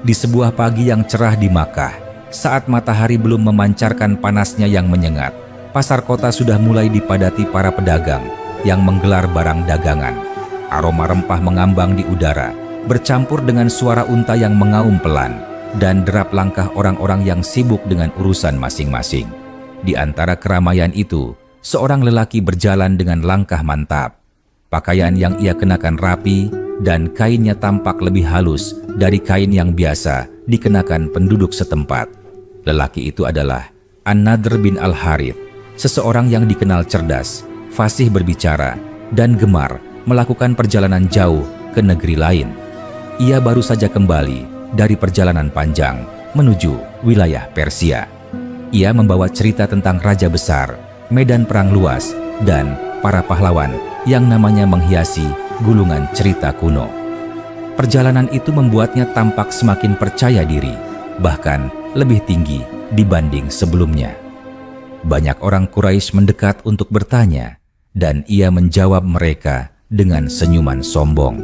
Di sebuah pagi yang cerah di Makkah, saat matahari belum memancarkan panasnya yang menyengat, pasar kota sudah mulai dipadati para pedagang yang menggelar barang dagangan. Aroma rempah mengambang di udara, bercampur dengan suara unta yang mengaum pelan dan derap langkah orang-orang yang sibuk dengan urusan masing-masing. Di antara keramaian itu, seorang lelaki berjalan dengan langkah mantap. Pakaian yang ia kenakan rapi dan kainnya tampak lebih halus dari kain yang biasa dikenakan penduduk setempat. Lelaki itu adalah An-Nadr bin Al-Harith, seseorang yang dikenal cerdas, fasih berbicara, dan gemar melakukan perjalanan jauh ke negeri lain. Ia baru saja kembali dari perjalanan panjang menuju wilayah Persia. Ia membawa cerita tentang raja besar, medan perang luas, dan para pahlawan yang namanya menghiasi gulungan cerita kuno. Perjalanan itu membuatnya tampak semakin percaya diri, bahkan lebih tinggi dibanding sebelumnya. Banyak orang Quraisy mendekat untuk bertanya, dan ia menjawab mereka dengan senyuman sombong.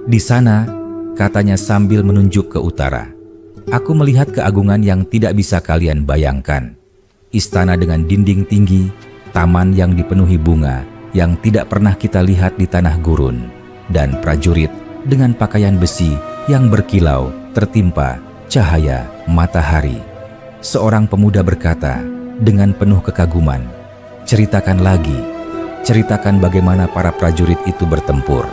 Di sana, katanya sambil menunjuk ke utara, aku melihat keagungan yang tidak bisa kalian bayangkan. Istana dengan dinding tinggi, taman yang dipenuhi bunga yang tidak pernah kita lihat di tanah gurun, dan prajurit dengan pakaian besi yang berkilau tertimpa cahaya matahari. Seorang pemuda berkata dengan penuh kekaguman, "Ceritakan lagi, ceritakan bagaimana para prajurit itu bertempur."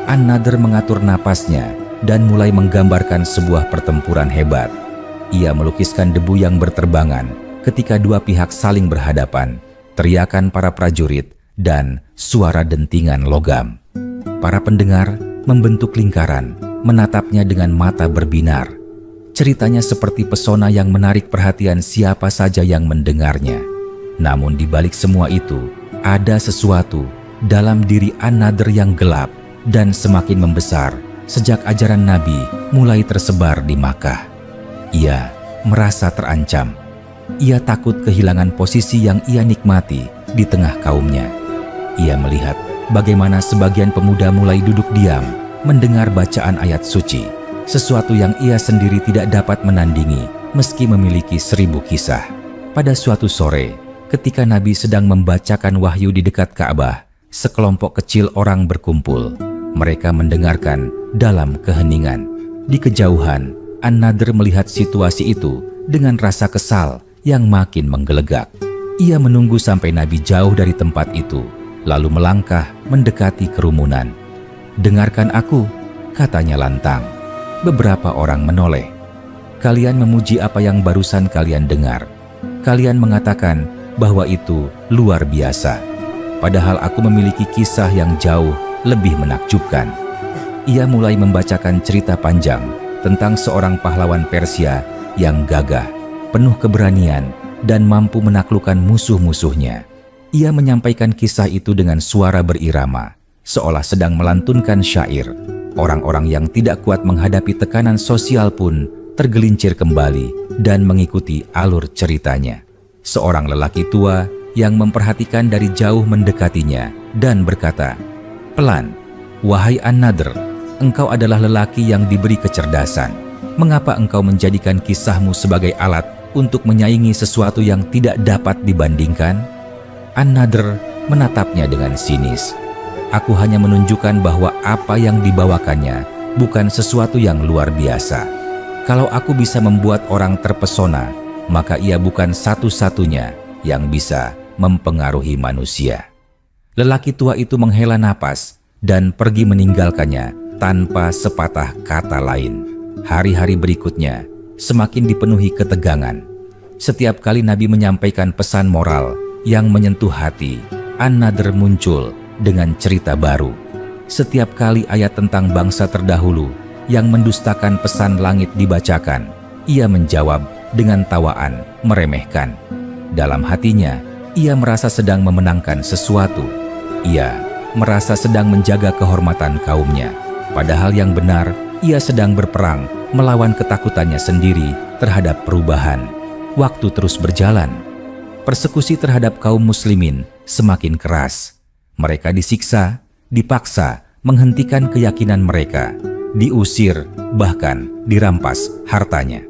An-Nadr mengatur napasnya dan mulai menggambarkan sebuah pertempuran hebat. Ia melukiskan debu yang berterbangan ketika dua pihak saling berhadapan, teriakan para prajurit, dan suara dentingan logam. Para pendengar membentuk lingkaran, menatapnya dengan mata berbinar. Ceritanya seperti pesona yang menarik perhatian siapa saja yang mendengarnya. Namun di balik semua itu, ada sesuatu dalam diri An-Nadr yang gelap dan semakin membesar sejak ajaran Nabi mulai tersebar di Makkah. Ia merasa terancam. Ia takut kehilangan posisi yang ia nikmati di tengah kaumnya. Ia melihat bagaimana sebagian pemuda mulai duduk diam mendengar bacaan ayat suci, sesuatu yang ia sendiri tidak dapat menandingi meski memiliki 1000 kisah. Pada suatu sore, ketika Nabi sedang membacakan wahyu di dekat Ka'bah, sekelompok kecil orang berkumpul. Mereka mendengarkan dalam keheningan. Di kejauhan, An-Nadr melihat situasi itu dengan rasa kesal yang makin menggelegak. Ia menunggu sampai Nabi jauh dari tempat itu, lalu melangkah mendekati kerumunan. "Dengarkan aku," katanya lantang. Beberapa orang menoleh. "Kalian memuji apa yang barusan kalian dengar. Kalian mengatakan bahwa itu luar biasa. Padahal aku memiliki kisah yang jauh lebih menakjubkan." Ia mulai membacakan cerita panjang tentang seorang pahlawan Persia yang gagah, penuh keberanian, dan mampu menaklukkan musuh-musuhnya. Ia menyampaikan kisah itu dengan suara berirama, seolah sedang melantunkan syair. Orang-orang yang tidak kuat menghadapi tekanan sosial pun tergelincir kembali dan mengikuti alur ceritanya. Seorang lelaki tua yang memperhatikan dari jauh mendekatinya dan berkata, "Pelan, wahai An-Nadr, engkau adalah lelaki yang diberi kecerdasan. Mengapa engkau menjadikan kisahmu sebagai alat untuk menyaingi sesuatu yang tidak dapat dibandingkan?" An-Nadr menatapnya dengan sinis. "Aku hanya menunjukkan bahwa apa yang dibawakannya bukan sesuatu yang luar biasa. Kalau aku bisa membuat orang terpesona, maka ia bukan satu-satunya yang bisa mempengaruhi manusia." Lelaki tua itu menghela napas dan pergi meninggalkannya tanpa sepatah kata lain. Hari-hari berikutnya semakin dipenuhi ketegangan. Setiap kali Nabi menyampaikan pesan moral yang menyentuh hati, An-Nadr muncul dengan cerita baru. Setiap kali ayat tentang bangsa terdahulu yang mendustakan pesan langit dibacakan, ia menjawab dengan tawaan meremehkan. Dalam hatinya, ia merasa sedang memenangkan sesuatu. Ia merasa sedang menjaga kehormatan kaumnya. Padahal yang benar, ia sedang berperang melawan ketakutannya sendiri terhadap perubahan. Waktu terus berjalan. Persekusi terhadap kaum muslimin semakin keras. Mereka disiksa, dipaksa menghentikan keyakinan mereka, diusir, bahkan dirampas hartanya.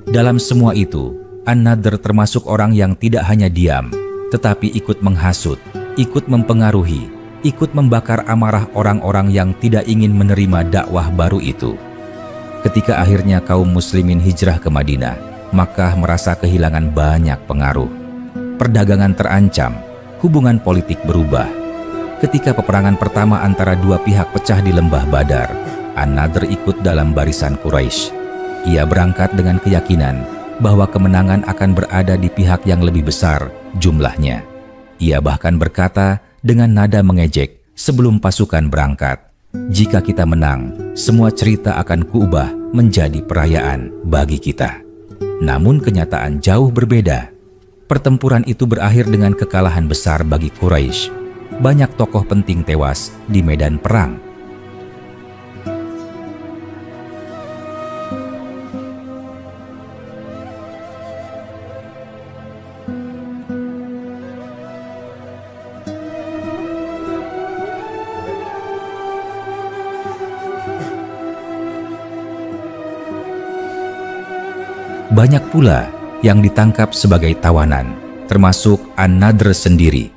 Dalam semua itu, An-Nadr termasuk orang yang tidak hanya diam, tetapi ikut menghasut, ikut mempengaruhi, ikut membakar amarah orang-orang yang tidak ingin menerima dakwah baru itu. Ketika akhirnya kaum muslimin hijrah ke Madinah, Makkah merasa kehilangan banyak pengaruh. Perdagangan terancam, hubungan politik berubah. Ketika peperangan pertama antara dua pihak pecah di Lembah Badar, An-Nadr ikut dalam barisan Quraisy. Ia berangkat dengan keyakinan bahwa kemenangan akan berada di pihak yang lebih besar jumlahnya. Ia bahkan berkata dengan nada mengejek sebelum pasukan berangkat, "Jika kita menang, semua cerita akan kuubah menjadi perayaan bagi kita." Namun kenyataan jauh berbeda. Pertempuran itu berakhir dengan kekalahan besar bagi Quraisy. Banyak tokoh penting tewas di medan perang. Banyak pula yang ditangkap sebagai tawanan, termasuk An-Nadr sendiri.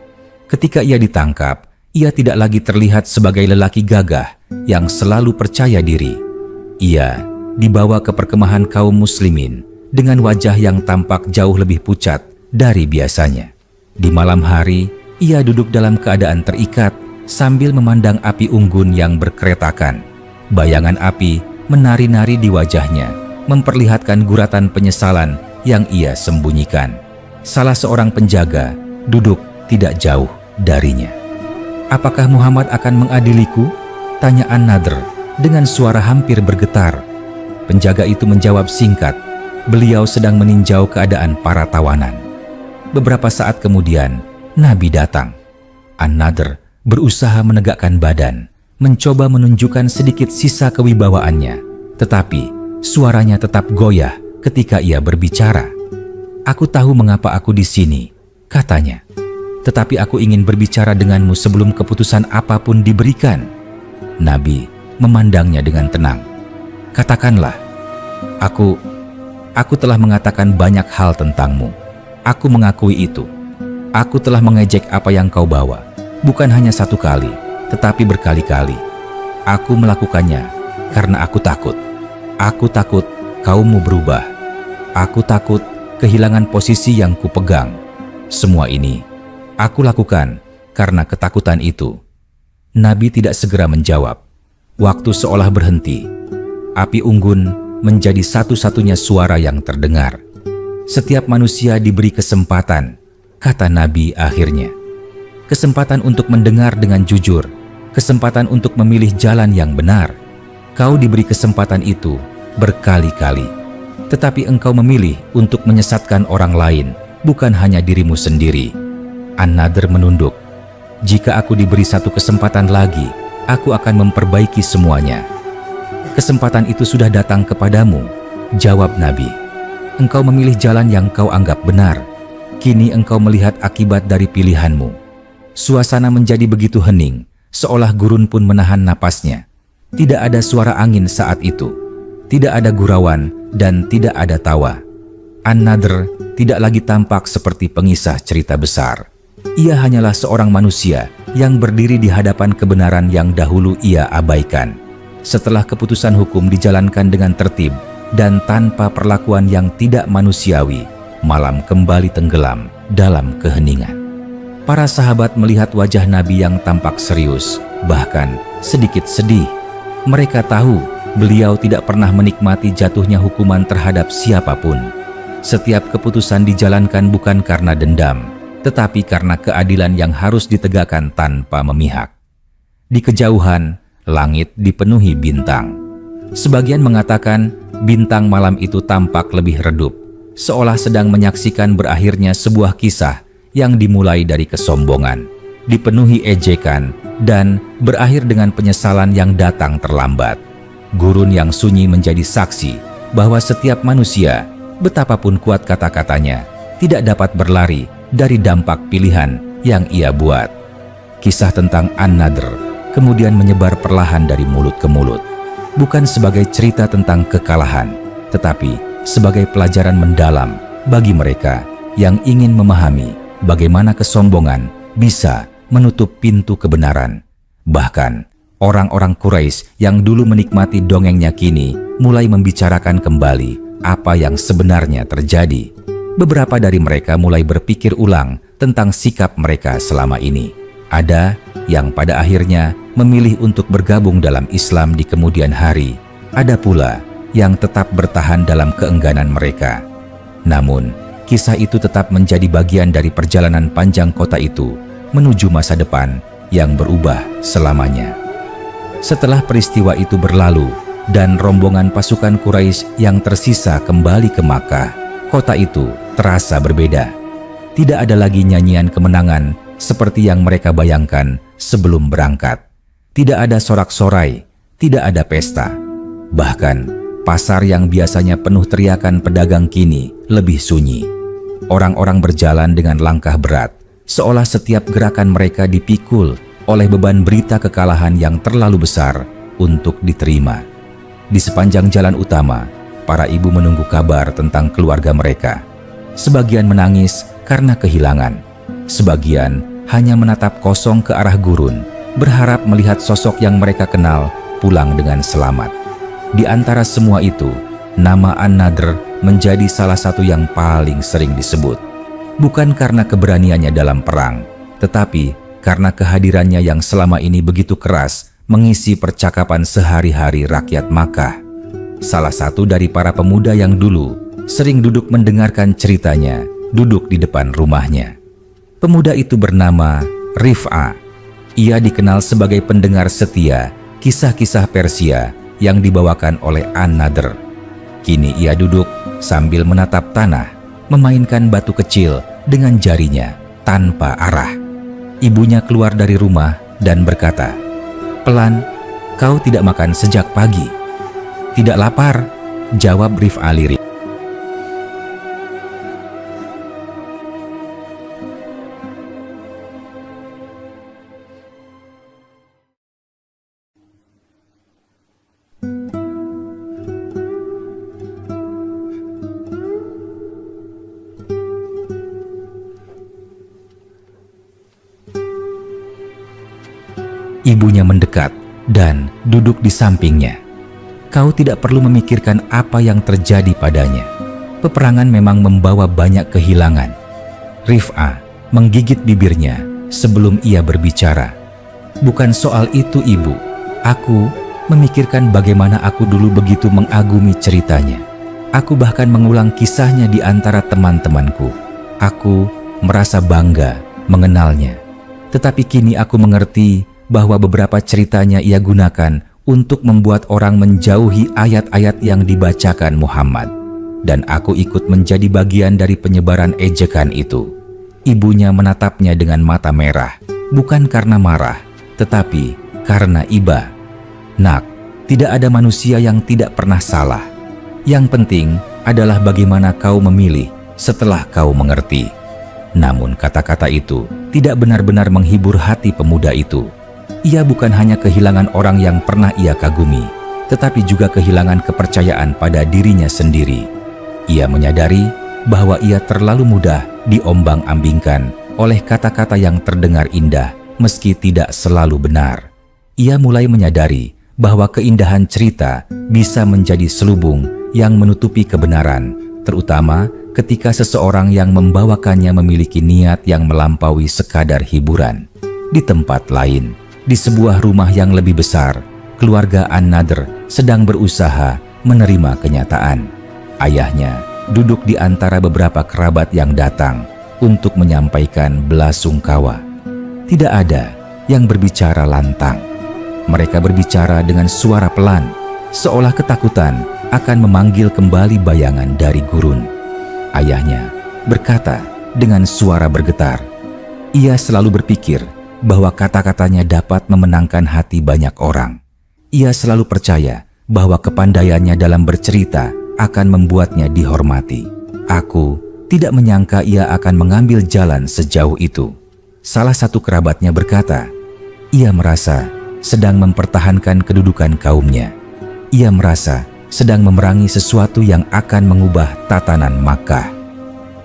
Ketika ia ditangkap, ia tidak lagi terlihat sebagai lelaki gagah yang selalu percaya diri. Ia dibawa ke perkemahan kaum muslimin dengan wajah yang tampak jauh lebih pucat dari biasanya. Di malam hari, ia duduk dalam keadaan terikat sambil memandang api unggun yang berkeretakan. Bayangan api menari-nari di wajahnya, memperlihatkan guratan penyesalan yang ia sembunyikan. Salah seorang penjaga duduk tidak jauh darinya. "Apakah Muhammad akan mengadiliku?" tanya An-Nadr dengan suara hampir bergetar. Penjaga itu menjawab singkat, beliau sedang meninjau keadaan para tawanan. Beberapa saat kemudian, Nabi datang. An-Nadr berusaha menegakkan badan, mencoba menunjukkan sedikit sisa kewibawaannya, tetapi suaranya tetap goyah ketika ia berbicara. "Aku tahu mengapa aku di sini," katanya. "Tetapi aku ingin berbicara denganmu sebelum keputusan apapun diberikan." Nabi memandangnya dengan tenang. "Katakanlah." Aku telah mengatakan banyak hal tentangmu. Aku mengakui itu. Aku telah mengejek apa yang kau bawa. Bukan hanya satu kali, tetapi berkali-kali. Aku melakukannya karena aku takut. Aku takut kaummu berubah. Aku takut kehilangan posisi yang kupegang. Semua ini aku lakukan karena ketakutan itu." Nabi tidak segera menjawab. Waktu seolah berhenti. Api unggun menjadi satu-satunya suara yang terdengar. "Setiap manusia diberi kesempatan," kata Nabi akhirnya. "Kesempatan untuk mendengar dengan jujur, kesempatan untuk memilih jalan yang benar. Kau diberi kesempatan itu berkali-kali, tetapi engkau memilih untuk menyesatkan orang lain, bukan hanya dirimu sendiri." An-Nadr menunduk. "Jika aku diberi satu kesempatan lagi, aku akan memperbaiki semuanya." "Kesempatan itu sudah datang kepadamu," jawab Nabi. "Engkau memilih jalan yang kau anggap benar. Kini engkau melihat akibat dari pilihanmu." Suasana menjadi begitu hening, seolah gurun pun menahan napasnya. Tidak ada suara angin saat itu. Tidak ada gurauan dan tidak ada tawa. An-Nadr tidak lagi tampak seperti pengisah cerita besar. Ia hanyalah seorang manusia yang berdiri di hadapan kebenaran yang dahulu ia abaikan. Setelah keputusan hukum dijalankan dengan tertib dan tanpa perlakuan yang tidak manusiawi, malam kembali tenggelam dalam keheningan. Para sahabat melihat wajah Nabi yang tampak serius, bahkan sedikit sedih. Mereka tahu beliau tidak pernah menikmati jatuhnya hukuman terhadap siapapun. Setiap keputusan dijalankan bukan karena dendam, tetapi karena keadilan yang harus ditegakkan tanpa memihak. Di kejauhan, langit dipenuhi bintang. Sebagian mengatakan bintang malam itu tampak lebih redup, seolah sedang menyaksikan berakhirnya sebuah kisah yang dimulai dari kesombongan, dipenuhi ejekan, dan berakhir dengan penyesalan yang datang terlambat. Gurun yang sunyi menjadi saksi bahwa setiap manusia, betapapun kuat kata-katanya, tidak dapat berlari dari dampak pilihan yang ia buat. Kisah tentang An-Nadr kemudian menyebar perlahan dari mulut ke mulut. bukan sebagai cerita tentang kekalahan, tetapi sebagai pelajaran mendalam bagi mereka yang ingin memahami bagaimana kesombongan bisa menutup pintu kebenaran. Bahkan, orang-orang Quraisy yang dulu menikmati dongengnya kini mulai membicarakan kembali apa yang sebenarnya terjadi. Beberapa dari mereka mulai berpikir ulang tentang sikap mereka selama ini. Ada yang pada akhirnya memilih untuk bergabung dalam Islam di kemudian hari. Ada pula yang tetap bertahan dalam keengganan mereka. Namun, kisah itu tetap menjadi bagian dari perjalanan panjang kota itu menuju masa depan yang berubah selamanya. Setelah peristiwa itu berlalu dan rombongan pasukan Quraisy yang tersisa kembali ke Makkah, kota itu terasa berbeda. Tidak ada lagi nyanyian kemenangan seperti yang mereka bayangkan sebelum berangkat. Tidak ada sorak-sorai, tidak ada pesta. Bahkan, pasar yang biasanya penuh teriakan pedagang kini lebih sunyi. Orang-orang berjalan dengan langkah berat, seolah setiap gerakan mereka dipikul oleh beban berita kekalahan yang terlalu besar untuk diterima. Di sepanjang jalan utama, para ibu menunggu kabar tentang keluarga mereka. Sebagian menangis karena kehilangan, sebagian hanya menatap kosong ke arah gurun, berharap melihat sosok yang mereka kenal pulang dengan selamat. Di antara semua itu, nama An-Nadr menjadi salah satu yang paling sering disebut. Bukan karena keberaniannya dalam perang, tetapi karena kehadirannya yang selama ini begitu keras mengisi percakapan sehari-hari rakyat Makkah. Salah satu dari para pemuda yang dulu sering duduk mendengarkan ceritanya, duduk di depan rumahnya. Pemuda itu bernama Rif'ah. Ia dikenal sebagai pendengar setia kisah-kisah Persia yang dibawakan oleh An-Nadr. Kini ia duduk sambil menatap tanah, memainkan batu kecil dengan jarinya tanpa arah. Ibunya keluar dari rumah dan berkata, "Pelan, kau tidak makan sejak pagi." "Tidak lapar," jawab Rif'ah lirik. Ibunya mendekat dan duduk di sampingnya. Kau tidak perlu memikirkan apa yang terjadi padanya. Peperangan memang membawa banyak kehilangan. Rif'ah menggigit bibirnya sebelum ia berbicara. "Bukan soal itu, Ibu. Aku memikirkan bagaimana aku dulu begitu mengagumi ceritanya. Aku bahkan mengulang kisahnya di antara teman-temanku. Aku merasa bangga mengenalnya. Tetapi kini aku mengerti bahwa beberapa ceritanya ia gunakan untuk membuat orang menjauhi ayat-ayat yang dibacakan Muhammad. Dan aku ikut menjadi bagian dari penyebaran ejekan itu." Ibunya menatapnya dengan mata merah, bukan karena marah, tetapi karena iba. "Nak, tidak ada manusia yang tidak pernah salah. Yang penting adalah bagaimana kau memilih setelah kau mengerti." Namun kata-kata itu tidak benar-benar menghibur hati pemuda itu. Ia bukan hanya kehilangan orang yang pernah ia kagumi, tetapi juga kehilangan kepercayaan pada dirinya sendiri. Ia menyadari bahwa ia terlalu mudah diombang-ambingkan oleh kata-kata yang terdengar indah meski tidak selalu benar. Ia mulai menyadari bahwa keindahan cerita bisa menjadi selubung yang menutupi kebenaran, terutama ketika seseorang yang membawakannya memiliki niat yang melampaui sekadar hiburan. Di tempat lain, di sebuah rumah yang lebih besar, keluarga An-Nadr sedang berusaha menerima kenyataan. Ayahnya duduk di antara beberapa kerabat yang datang untuk menyampaikan belasungkawa. Tidak ada yang berbicara lantang. Mereka berbicara dengan suara pelan, seolah ketakutan akan memanggil kembali bayangan dari gurun. Ayahnya berkata dengan suara bergetar. Ia selalu berpikir bahwa kata-katanya dapat memenangkan hati banyak orang. Ia selalu percaya bahwa kepandaiannya dalam bercerita akan membuatnya dihormati. Aku tidak menyangka ia akan mengambil jalan sejauh itu. Salah satu kerabatnya berkata, ia merasa sedang mempertahankan kedudukan kaumnya. Ia merasa sedang memerangi sesuatu yang akan mengubah tatanan Makkah.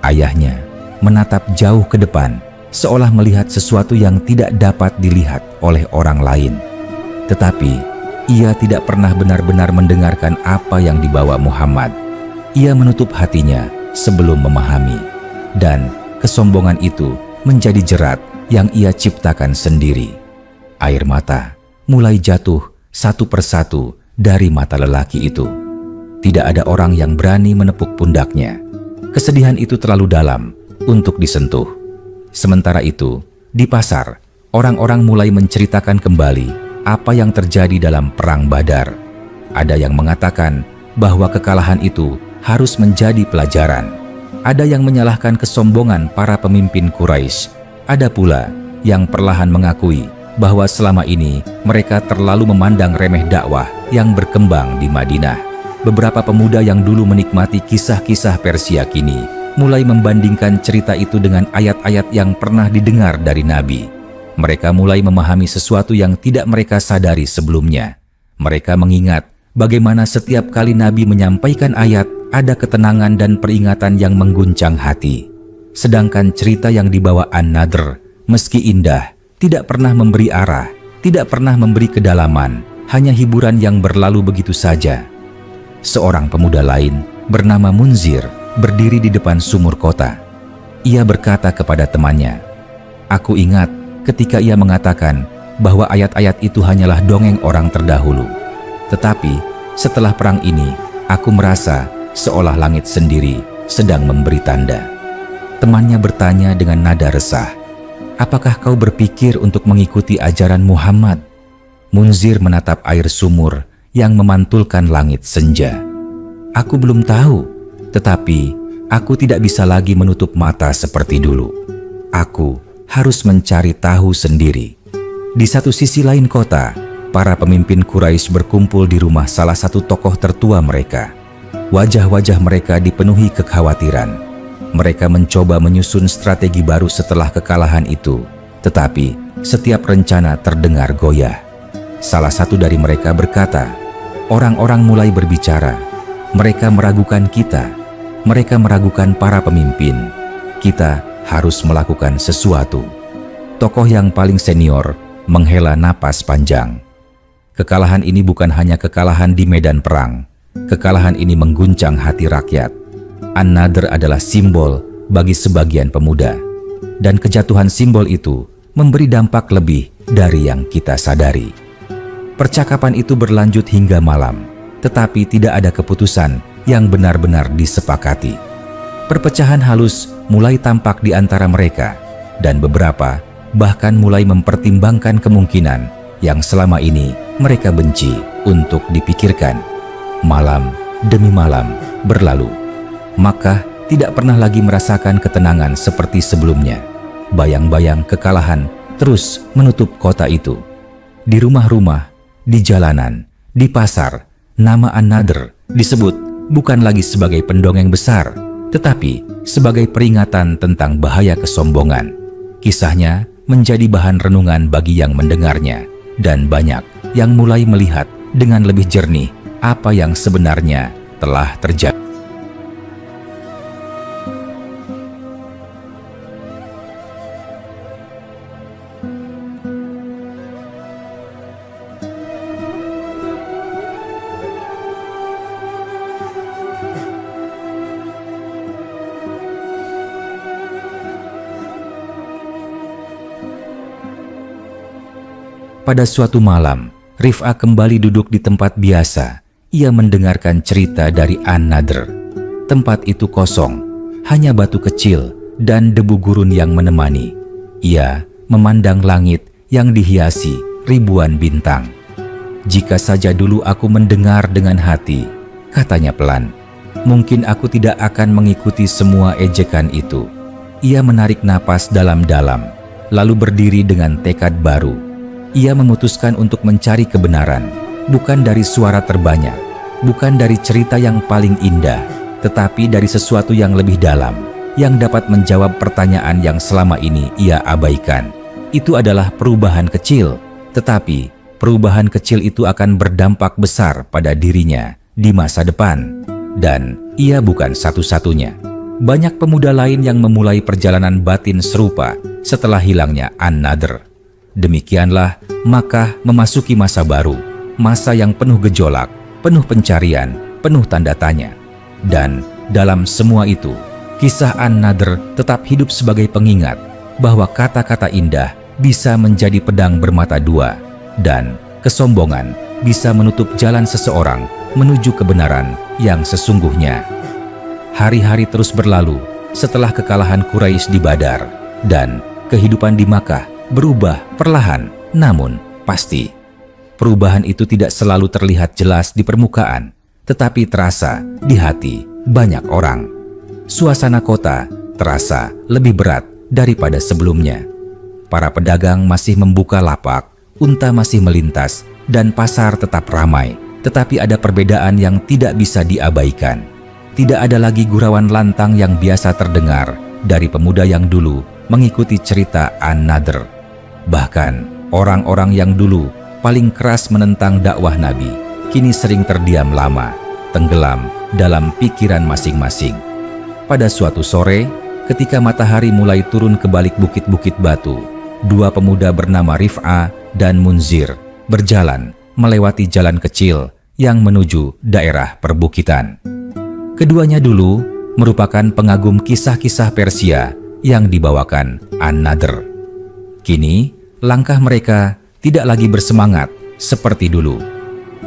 Ayahnya menatap jauh ke depan, seolah melihat sesuatu yang tidak dapat dilihat oleh orang lain. Tetapi ia tidak pernah benar-benar mendengarkan apa yang dibawa Muhammad. Ia menutup hatinya sebelum memahami, dan kesombongan itu menjadi jerat yang ia ciptakan sendiri. Air mata mulai jatuh satu persatu dari mata lelaki itu. Tidak ada orang yang berani menepuk pundaknya. Kesedihan itu terlalu dalam untuk disentuh. Sementara itu, di pasar, orang-orang mulai menceritakan kembali apa yang terjadi dalam Perang Badar. Ada yang mengatakan bahwa kekalahan itu harus menjadi pelajaran. Ada yang menyalahkan kesombongan para pemimpin Quraisy. Ada pula yang perlahan mengakui bahwa selama ini mereka terlalu memandang remeh dakwah yang berkembang di Madinah. Beberapa pemuda yang dulu menikmati kisah-kisah Persia kini mulai membandingkan cerita itu dengan ayat-ayat yang pernah didengar dari Nabi. Mereka mulai memahami sesuatu yang tidak mereka sadari sebelumnya. Mereka mengingat bagaimana setiap kali Nabi menyampaikan ayat, ada ketenangan dan peringatan yang mengguncang hati. Sedangkan cerita yang dibawa An-Nadr, meski indah, tidak pernah memberi arah, tidak pernah memberi kedalaman, hanya hiburan yang berlalu begitu saja. Seorang pemuda lain bernama Munzir berdiri di depan sumur kota. Ia berkata kepada temannya, "Aku ingat ketika ia mengatakan bahwa ayat-ayat itu hanyalah dongeng orang terdahulu. Tetapi setelah perang ini, aku merasa seolah langit sendiri sedang memberi tanda." Temannya bertanya dengan nada resah, "Apakah kau berpikir untuk mengikuti ajaran Muhammad?" Munzir menatap air sumur yang memantulkan langit senja. "Aku belum tahu, tetapi aku tidak bisa lagi menutup mata seperti dulu. Aku harus mencari tahu sendiri." Di satu sisi lain kota, para pemimpin Quraisy berkumpul di rumah salah satu tokoh tertua mereka. Wajah-wajah mereka dipenuhi kekhawatiran. Mereka mencoba menyusun strategi baru setelah kekalahan itu, tetapi setiap rencana terdengar goyah. Salah satu dari mereka berkata, "Orang-orang mulai berbicara. Mereka meragukan kita. Mereka meragukan para pemimpin. Kita harus melakukan sesuatu." Tokoh yang paling senior menghela napas panjang. Kekalahan ini bukan hanya kekalahan di medan perang. Kekalahan ini mengguncang hati rakyat. An-Nadr adalah simbol bagi sebagian pemuda, dan kejatuhan simbol itu memberi dampak lebih dari yang kita sadari. Percakapan itu berlanjut hingga malam, tetapi tidak ada keputusan yang benar-benar disepakati. Perpecahan halus mulai tampak di antara mereka, dan beberapa bahkan mulai mempertimbangkan kemungkinan yang selama ini mereka benci untuk dipikirkan. Malam demi malam berlalu. Makkah tidak pernah lagi merasakan ketenangan seperti sebelumnya. Bayang-bayang kekalahan terus menutup kota itu. Di rumah-rumah, di jalanan, di pasar, nama An-Nadr disebut bukan lagi sebagai pendongeng besar, tetapi sebagai peringatan tentang bahaya kesombongan. Kisahnya menjadi bahan renungan bagi yang mendengarnya, dan banyak yang mulai melihat dengan lebih jernih apa yang sebenarnya telah terjadi. Pada suatu malam, Rif'ah kembali duduk di tempat biasa. Ia mendengarkan cerita dari An-Nadr. Tempat itu kosong, hanya batu kecil dan debu gurun yang menemani. Ia memandang langit yang dihiasi ribuan bintang. "Jika saja dulu aku mendengar dengan hati," katanya pelan, "mungkin aku tidak akan mengikuti semua ejekan itu." Ia menarik napas dalam-dalam, lalu berdiri dengan tekad baru. Ia memutuskan untuk mencari kebenaran, bukan dari suara terbanyak, bukan dari cerita yang paling indah, tetapi dari sesuatu yang lebih dalam, yang dapat menjawab pertanyaan yang selama ini ia abaikan. Itu adalah perubahan kecil, tetapi perubahan kecil itu akan berdampak besar pada dirinya di masa depan. Dan ia bukan satu-satunya. Banyak pemuda lain yang memulai perjalanan batin serupa setelah hilangnya An-Nadhr. Demikianlah Makkah memasuki masa baru, masa yang penuh gejolak, penuh pencarian, penuh tanda tanya. Dan dalam semua itu, kisah An-Nadhr tetap hidup sebagai pengingat bahwa kata-kata indah bisa menjadi pedang bermata dua, dan kesombongan bisa menutup jalan seseorang menuju kebenaran yang sesungguhnya. Hari-hari terus berlalu setelah kekalahan Quraisy di Badar, dan kehidupan di Makkah berubah perlahan namun pasti. Perubahan itu tidak selalu terlihat jelas di permukaan, tetapi terasa di hati banyak orang. Suasana kota terasa lebih berat daripada sebelumnya. Para pedagang masih membuka lapak, unta masih melintas, dan pasar tetap ramai. Tetapi ada perbedaan yang tidak bisa diabaikan. Tidak ada lagi gurauan lantang yang biasa terdengar dari pemuda yang dulu mengikuti cerita An-Nadhr. Bahkan orang-orang yang dulu paling keras menentang dakwah Nabi kini sering terdiam lama, tenggelam dalam pikiran masing-masing. Pada suatu sore, ketika matahari mulai turun ke balik bukit-bukit batu, dua pemuda bernama Rif'ah dan Munzir berjalan melewati jalan kecil yang menuju daerah perbukitan. Keduanya dulu merupakan pengagum kisah-kisah Persia yang dibawakan An-Nadhr. Kini, langkah mereka tidak lagi bersemangat seperti dulu.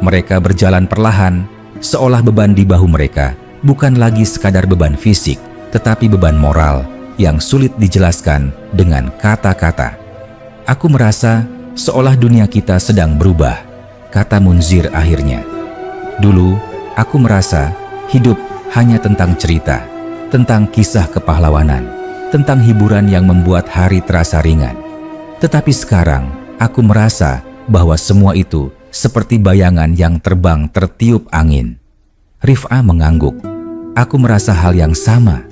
Mereka berjalan perlahan, seolah beban di bahu mereka bukan lagi sekadar beban fisik, tetapi beban moral yang sulit dijelaskan dengan kata-kata. Aku merasa seolah dunia kita sedang berubah, kata Munzir akhirnya. Dulu, aku merasa hidup hanya tentang cerita, tentang kisah kepahlawanan, tentang hiburan yang membuat hari terasa ringan. Tetapi sekarang, aku merasa bahwa semua itu seperti bayangan yang terbang tertiup angin. Rif'ah mengangguk. Aku merasa hal yang sama,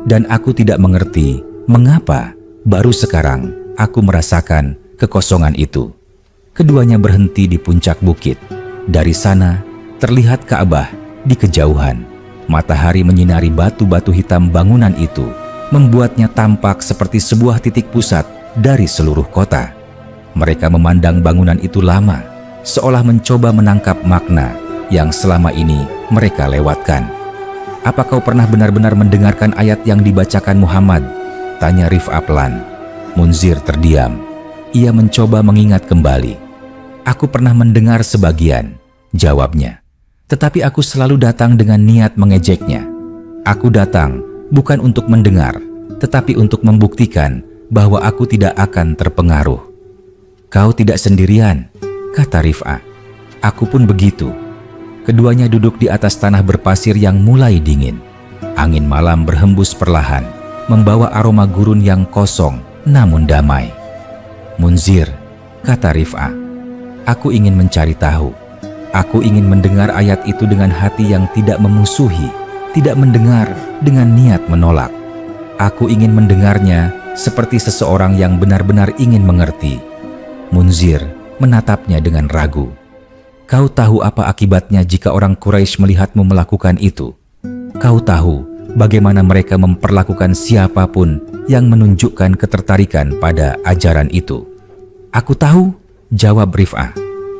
dan aku tidak mengerti mengapa baru sekarang aku merasakan kekosongan itu. Keduanya berhenti di puncak bukit. Dari sana, terlihat Ka'bah di kejauhan. Matahari menyinari batu-batu hitam bangunan itu, membuatnya tampak seperti sebuah titik pusat dari seluruh kota. Mereka memandang bangunan itu lama, seolah mencoba menangkap makna yang selama ini mereka lewatkan. Apa kau pernah benar-benar mendengarkan ayat yang dibacakan Muhammad? Tanya Rif'ah pelan. Munzir terdiam. Ia mencoba mengingat kembali. Aku pernah mendengar sebagian, jawabnya. Tetapi aku selalu datang dengan niat mengejeknya. Aku datang bukan untuk mendengar, tetapi untuk membuktikan bahwa aku tidak akan terpengaruh. Kau tidak sendirian, kata Rif'ah. Aku pun begitu. Keduanya duduk di atas tanah berpasir yang mulai dingin. Angin malam berhembus perlahan, membawa aroma gurun yang kosong namun damai. Munzir, kata Rif'ah, aku ingin mencari tahu. Aku ingin mendengar ayat itu dengan hati yang tidak memusuhi, tidak mendengar dengan niat menolak. Aku ingin mendengarnya seperti seseorang yang benar-benar ingin mengerti. Munzir menatapnya dengan ragu. Kau tahu apa akibatnya jika orang Quraisy melihatmu melakukan itu? Kau tahu bagaimana mereka memperlakukan siapapun yang menunjukkan ketertarikan pada ajaran itu? Aku tahu, jawab Rif'ah.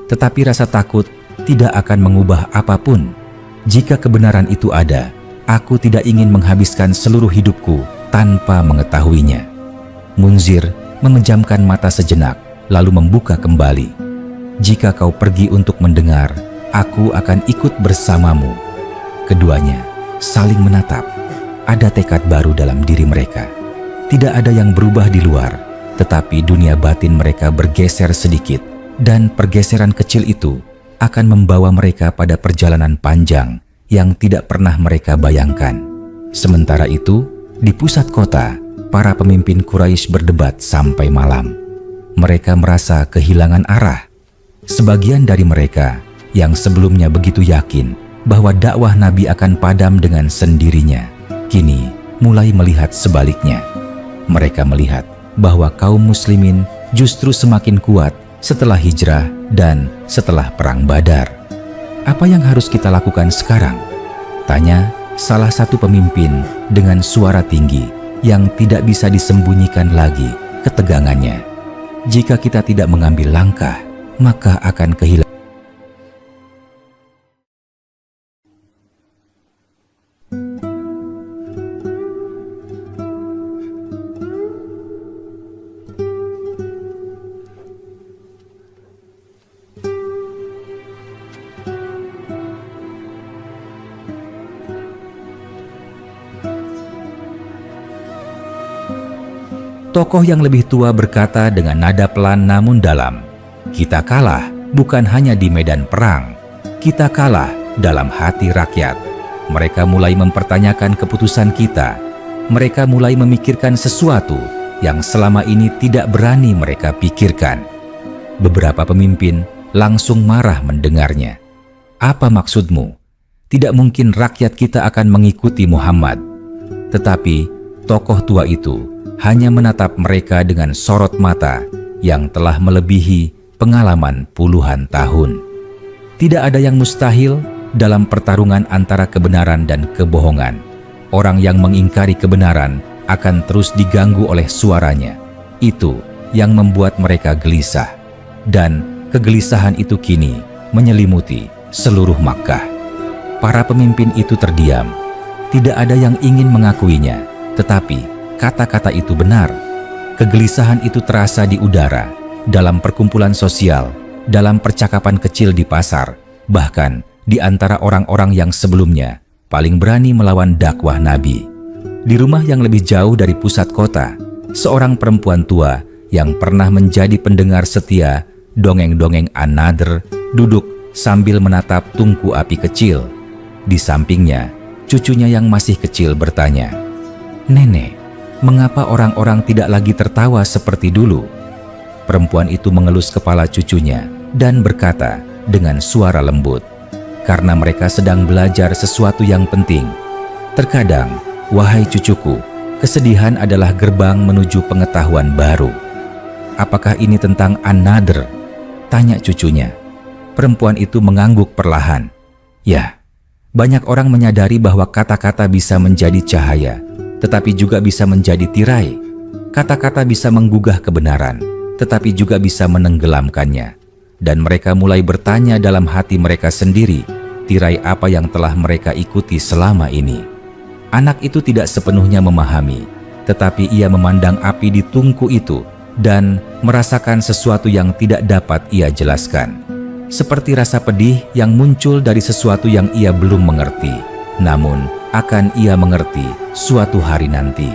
Tetapi rasa takut tidak akan mengubah apapun. Jika kebenaran itu ada, aku tidak ingin menghabiskan seluruh hidupku tanpa mengetahuinya. Munzir memejamkan mata sejenak, lalu membuka kembali. Jika kau pergi untuk mendengar, aku akan ikut bersamamu. Keduanya saling menatap. Ada tekad baru dalam diri mereka. Tidak ada yang berubah di luar, tetapi dunia batin mereka bergeser sedikit, dan pergeseran kecil itu akan membawa mereka pada perjalanan panjang yang tidak pernah mereka bayangkan. Sementara itu, di pusat kota, para pemimpin Quraisy berdebat sampai malam. Mereka merasa kehilangan arah. Sebagian dari mereka yang sebelumnya begitu yakin bahwa dakwah Nabi akan padam dengan sendirinya, kini mulai melihat sebaliknya. Mereka melihat bahwa kaum muslimin justru semakin kuat setelah hijrah dan setelah Perang Badar. Apa yang harus kita lakukan sekarang? Tanya salah satu pemimpin dengan suara tinggi yang tidak bisa disembunyikan lagi ketegangannya. Jika kita tidak mengambil langkah, maka akan kehilangan. Tokoh yang lebih tua berkata dengan nada pelan namun dalam, "Kita kalah bukan hanya di medan perang, kita kalah dalam hati rakyat." Mereka mulai mempertanyakan keputusan kita. Mereka mulai memikirkan sesuatu yang selama ini tidak berani mereka pikirkan. Beberapa pemimpin langsung marah mendengarnya. "Apa maksudmu? Tidak mungkin rakyat kita akan mengikuti Muhammad." Tetapi tokoh tua itu hanya menatap mereka dengan sorot mata yang telah melebihi pengalaman puluhan tahun. Tidak ada yang mustahil dalam pertarungan antara kebenaran dan kebohongan. Orang yang mengingkari kebenaran akan terus diganggu oleh suaranya. Itu yang membuat mereka gelisah. Dan kegelisahan itu kini menyelimuti seluruh Makkah. Para pemimpin itu terdiam. Tidak ada yang ingin mengakuinya, tetapi kata-kata itu benar. Kegelisahan itu terasa di udara, dalam perkumpulan sosial, dalam percakapan kecil di pasar, bahkan di antara orang-orang yang sebelumnya paling berani melawan dakwah Nabi. Di rumah yang lebih jauh dari pusat kota, seorang perempuan tua yang pernah menjadi pendengar setia dongeng-dongeng An-Nadr duduk sambil menatap tungku api kecil. Di sampingnya, cucunya yang masih kecil bertanya, "Nenek, mengapa orang-orang tidak lagi tertawa seperti dulu?" Perempuan itu mengelus kepala cucunya dan berkata dengan suara lembut, "Karena mereka sedang belajar sesuatu yang penting. Terkadang, wahai cucuku, kesedihan adalah gerbang menuju pengetahuan baru." "Apakah ini tentang An-Nadr?" tanya cucunya. Perempuan itu mengangguk perlahan. "Ya, banyak orang menyadari bahwa kata-kata bisa menjadi cahaya, tetapi juga bisa menjadi tirai. Kata-kata bisa menggugah kebenaran, tetapi juga bisa menenggelamkannya. Dan mereka mulai bertanya dalam hati mereka sendiri, tirai apa yang telah mereka ikuti selama ini." Anak itu tidak sepenuhnya memahami, tetapi ia memandang api di tungku itu dan merasakan sesuatu yang tidak dapat ia jelaskan. Seperti rasa pedih yang muncul dari sesuatu yang ia belum mengerti, namun akan ia mengerti suatu hari nanti.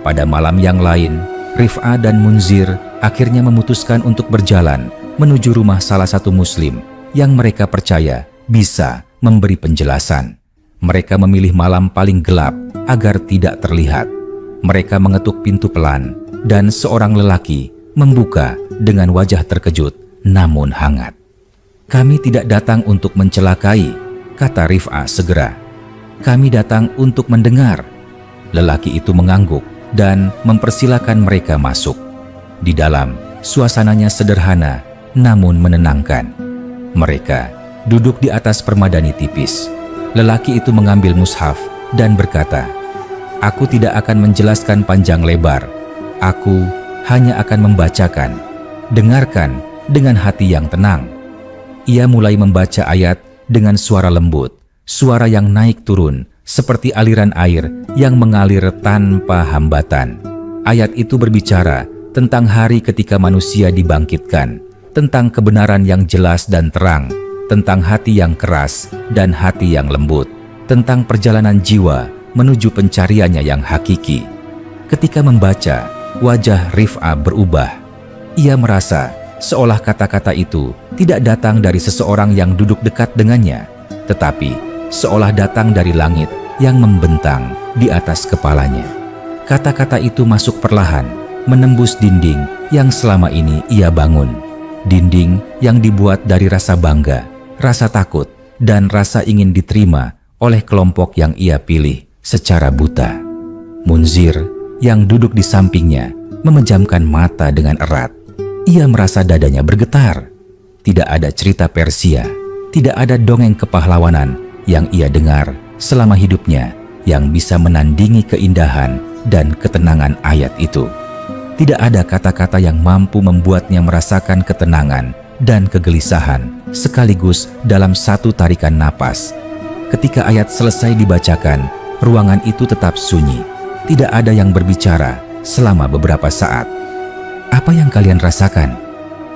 Pada malam yang lain, Rif'ah dan Munzir akhirnya memutuskan untuk berjalan menuju rumah salah satu muslim yang mereka percaya bisa memberi penjelasan. Mereka memilih malam paling gelap agar tidak terlihat. Mereka mengetuk pintu pelan dan seorang lelaki membuka dengan wajah terkejut namun hangat. "Kami tidak datang untuk mencelakai," kata Rif'ah segera. "Kami datang untuk mendengar." Lelaki itu mengangguk dan mempersilakan mereka masuk. Di dalam, suasananya sederhana namun menenangkan. Mereka duduk di atas permadani tipis. Lelaki itu mengambil mushaf dan berkata, "Aku tidak akan menjelaskan panjang lebar. Aku hanya akan membacakan. Dengarkan dengan hati yang tenang." Ia mulai membaca ayat dengan suara lembut, suara yang naik turun seperti aliran air yang mengalir tanpa hambatan. Ayat itu berbicara tentang hari ketika manusia dibangkitkan, tentang kebenaran yang jelas dan terang, tentang hati yang keras dan hati yang lembut, tentang perjalanan jiwa menuju pencariannya yang hakiki. Ketika membaca, wajah Rif'ah berubah. Ia merasa seolah kata-kata itu tidak datang dari seseorang yang duduk dekat dengannya, tetapi seolah datang dari langit yang membentang di atas kepalanya. Kata-kata itu masuk perlahan, menembus dinding yang selama ini ia bangun. Dinding yang dibuat dari rasa bangga, rasa takut, dan rasa ingin diterima oleh kelompok yang ia pilih secara buta. Munzir yang duduk di sampingnya memejamkan mata dengan erat. Ia merasa dadanya bergetar. Tidak ada cerita Persia, tidak ada dongeng kepahlawanan yang ia dengar selama hidupnya yang bisa menandingi keindahan dan ketenangan ayat itu. Tidak ada kata-kata yang mampu membuatnya merasakan ketenangan dan kegelisahan sekaligus dalam satu tarikan napas. Ketika ayat selesai dibacakan, ruangan itu tetap sunyi. Tidak ada yang berbicara selama beberapa saat. "Apa yang kalian rasakan?"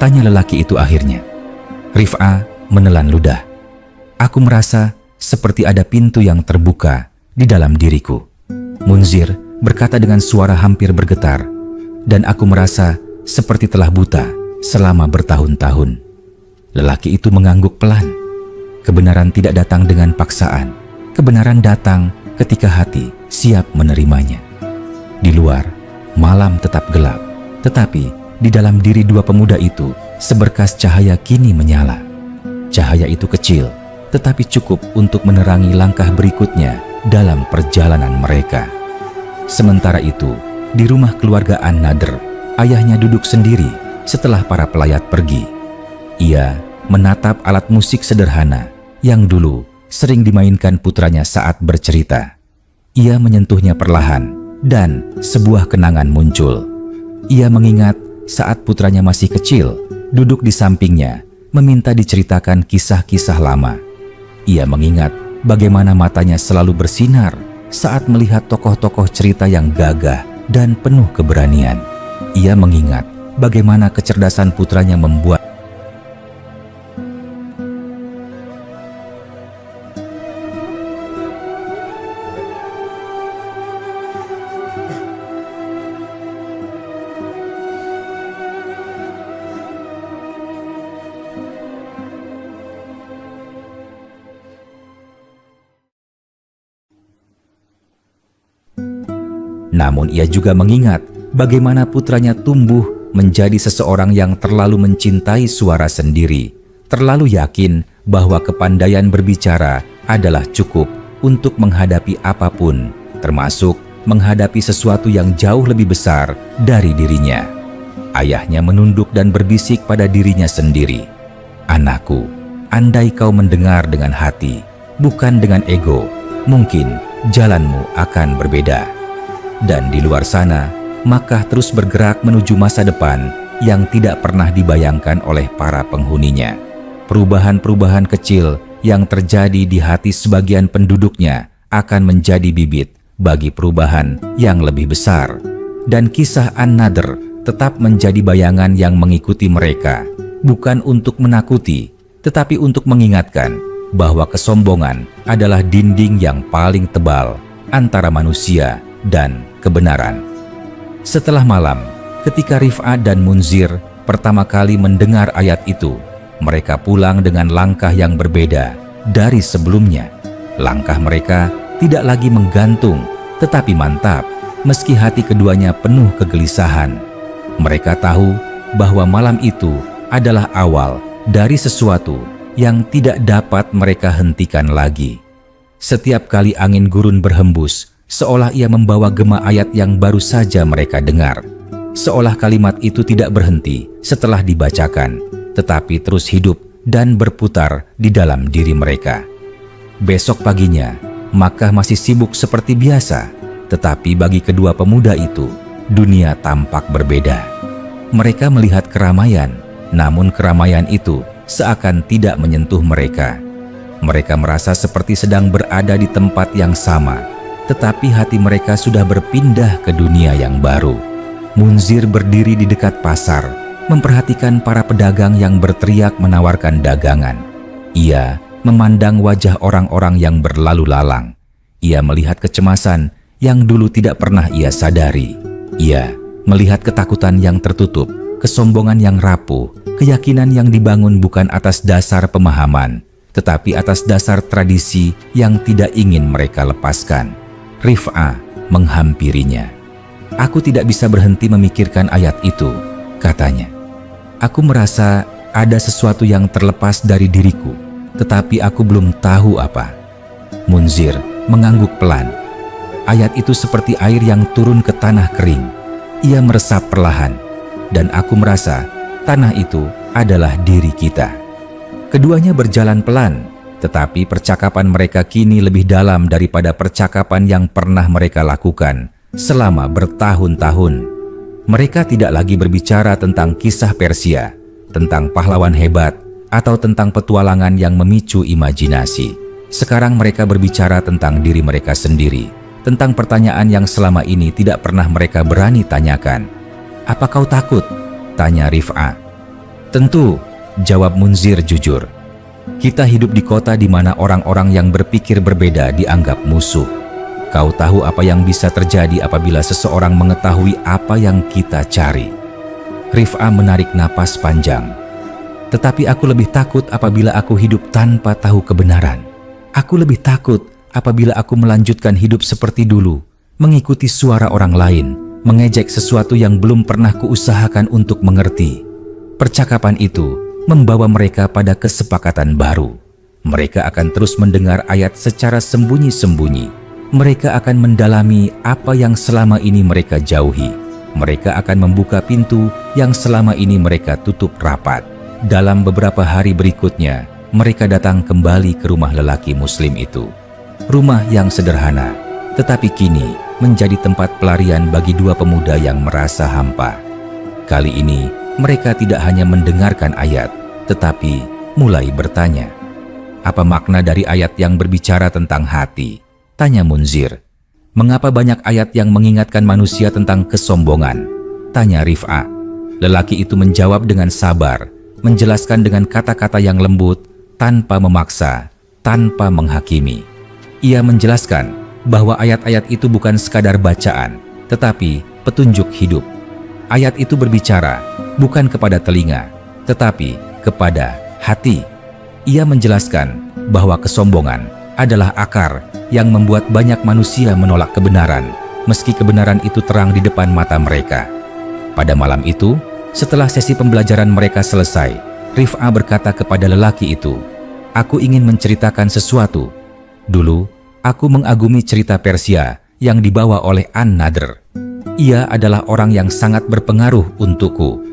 tanya lelaki itu akhirnya. Rif'ah menelan ludah. "Aku merasa seperti ada pintu yang terbuka di dalam diriku." Munzir berkata dengan suara hampir bergetar, "Dan aku merasa seperti telah buta selama bertahun-tahun." Lelaki itu mengangguk pelan. Kebenaran tidak datang dengan paksaan. Kebenaran datang ketika hati siap menerimanya. Di luar, malam tetap gelap, tetapi di dalam diri dua pemuda itu seberkas cahaya kini menyala. Cahaya itu kecil, tetapi cukup untuk menerangi langkah berikutnya dalam perjalanan mereka. Sementara itu, di rumah keluarga An-Nadr, ayahnya duduk sendiri setelah para pelayat pergi. Ia menatap alat musik sederhana yang dulu sering dimainkan putranya saat bercerita. Ia menyentuhnya perlahan dan sebuah kenangan muncul. Ia mengingat saat putranya masih kecil, duduk di sampingnya, meminta diceritakan kisah-kisah lama. Ia mengingat bagaimana matanya selalu bersinar saat melihat tokoh-tokoh cerita yang gagah dan penuh keberanian. Ia mengingat bagaimana kecerdasan putranya membuat Namun ia juga mengingat bagaimana putranya tumbuh menjadi seseorang yang terlalu mencintai suara sendiri, terlalu yakin bahwa kepandaian berbicara adalah cukup untuk menghadapi apapun, termasuk menghadapi sesuatu yang jauh lebih besar dari dirinya. Ayahnya menunduk dan berbisik pada dirinya sendiri, "Anakku, andai kau mendengar dengan hati, bukan dengan ego, mungkin jalanmu akan berbeda." Dan di luar sana, Makkah terus bergerak menuju masa depan yang tidak pernah dibayangkan oleh para penghuninya. Perubahan-perubahan kecil yang terjadi di hati sebagian penduduknya akan menjadi bibit bagi perubahan yang lebih besar. Dan kisah An-Nadr tetap menjadi bayangan yang mengikuti mereka, bukan untuk menakuti, tetapi untuk mengingatkan bahwa kesombongan adalah dinding yang paling tebal antara manusia dan kebenaran. Setelah malam, ketika Rif'ah dan Munzir pertama kali mendengar ayat itu, mereka pulang dengan langkah yang berbeda dari sebelumnya. Langkah mereka tidak lagi menggantung, tetapi mantap, meski hati keduanya penuh kegelisahan. Mereka tahu bahwa malam itu adalah awal dari sesuatu yang tidak dapat mereka hentikan lagi. Setiap kali angin gurun berhembus, seolah ia membawa gema ayat yang baru saja mereka dengar. Seolah kalimat itu tidak berhenti setelah dibacakan, tetapi terus hidup dan berputar di dalam diri mereka. Besok paginya, Makkah masih sibuk seperti biasa, tetapi bagi kedua pemuda itu, dunia tampak berbeda. Mereka melihat keramaian, namun keramaian itu seakan tidak menyentuh mereka. Mereka merasa seperti sedang berada di tempat yang sama, tetapi hati mereka sudah berpindah ke dunia yang baru. Munzir berdiri di dekat pasar, memperhatikan para pedagang yang berteriak menawarkan dagangan. Ia memandang wajah orang-orang yang berlalu lalang. Ia melihat kecemasan yang dulu tidak pernah ia sadari. Ia melihat ketakutan yang tertutup, kesombongan yang rapuh, keyakinan yang dibangun bukan atas dasar pemahaman, tetapi atas dasar tradisi yang tidak ingin mereka lepaskan. Rif'ah menghampirinya. "Aku tidak bisa berhenti memikirkan ayat itu," katanya. "Aku merasa ada sesuatu yang terlepas dari diriku, tetapi aku belum tahu apa." Munzir mengangguk pelan. Ayat itu seperti air yang turun ke tanah kering. Ia meresap perlahan, dan aku merasa tanah itu adalah diri kita. Keduanya berjalan pelan, tetapi percakapan mereka kini lebih dalam daripada percakapan yang pernah mereka lakukan selama bertahun-tahun. Mereka tidak lagi berbicara tentang kisah Persia, tentang pahlawan hebat, atau tentang petualangan yang memicu imajinasi. Sekarang mereka berbicara tentang diri mereka sendiri, tentang pertanyaan yang selama ini tidak pernah mereka berani tanyakan. "Apa kau takut?" tanya Rif'ah. "Tentu," jawab Munzir jujur. "Kita hidup di kota di mana orang-orang yang berpikir berbeda dianggap musuh. Kau tahu apa yang bisa terjadi apabila seseorang mengetahui apa yang kita cari." Rif'ah menarik napas panjang. "Tetapi aku lebih takut apabila aku hidup tanpa tahu kebenaran. Aku lebih takut apabila aku melanjutkan hidup seperti dulu, mengikuti suara orang lain, mengejek sesuatu yang belum pernah kuusahakan untuk mengerti." Percakapan itu membawa mereka pada kesepakatan baru. Mereka akan terus mendengar ayat secara sembunyi-sembunyi. Mereka akan mendalami apa yang selama ini mereka jauhi. Mereka akan membuka pintu yang selama ini mereka tutup rapat. Dalam beberapa hari berikutnya, mereka datang kembali ke rumah lelaki Muslim itu. Rumah yang sederhana, tetapi kini menjadi tempat pelarian bagi dua pemuda yang merasa hampa. Kali ini, mereka tidak hanya mendengarkan ayat, tetapi mulai bertanya. "Apa makna dari ayat yang berbicara tentang hati?" tanya Munzir. "Mengapa banyak ayat yang mengingatkan manusia tentang kesombongan?" tanya Rif'ah. Lelaki itu menjawab dengan sabar, menjelaskan dengan kata-kata yang lembut, tanpa memaksa, tanpa menghakimi. Ia menjelaskan bahwa ayat-ayat itu bukan sekadar bacaan, tetapi petunjuk hidup. Ayat itu berbicara bukan kepada telinga, tetapi kepada hati. Ia menjelaskan bahwa kesombongan adalah akar yang membuat banyak manusia menolak kebenaran, meski kebenaran itu terang di depan mata mereka. Pada malam itu, setelah sesi pembelajaran mereka selesai, Rif'ah berkata kepada lelaki itu, "Aku ingin menceritakan sesuatu. Dulu, aku mengagumi cerita Persia yang dibawa oleh An-Nadr. Ia adalah orang yang sangat berpengaruh untukku.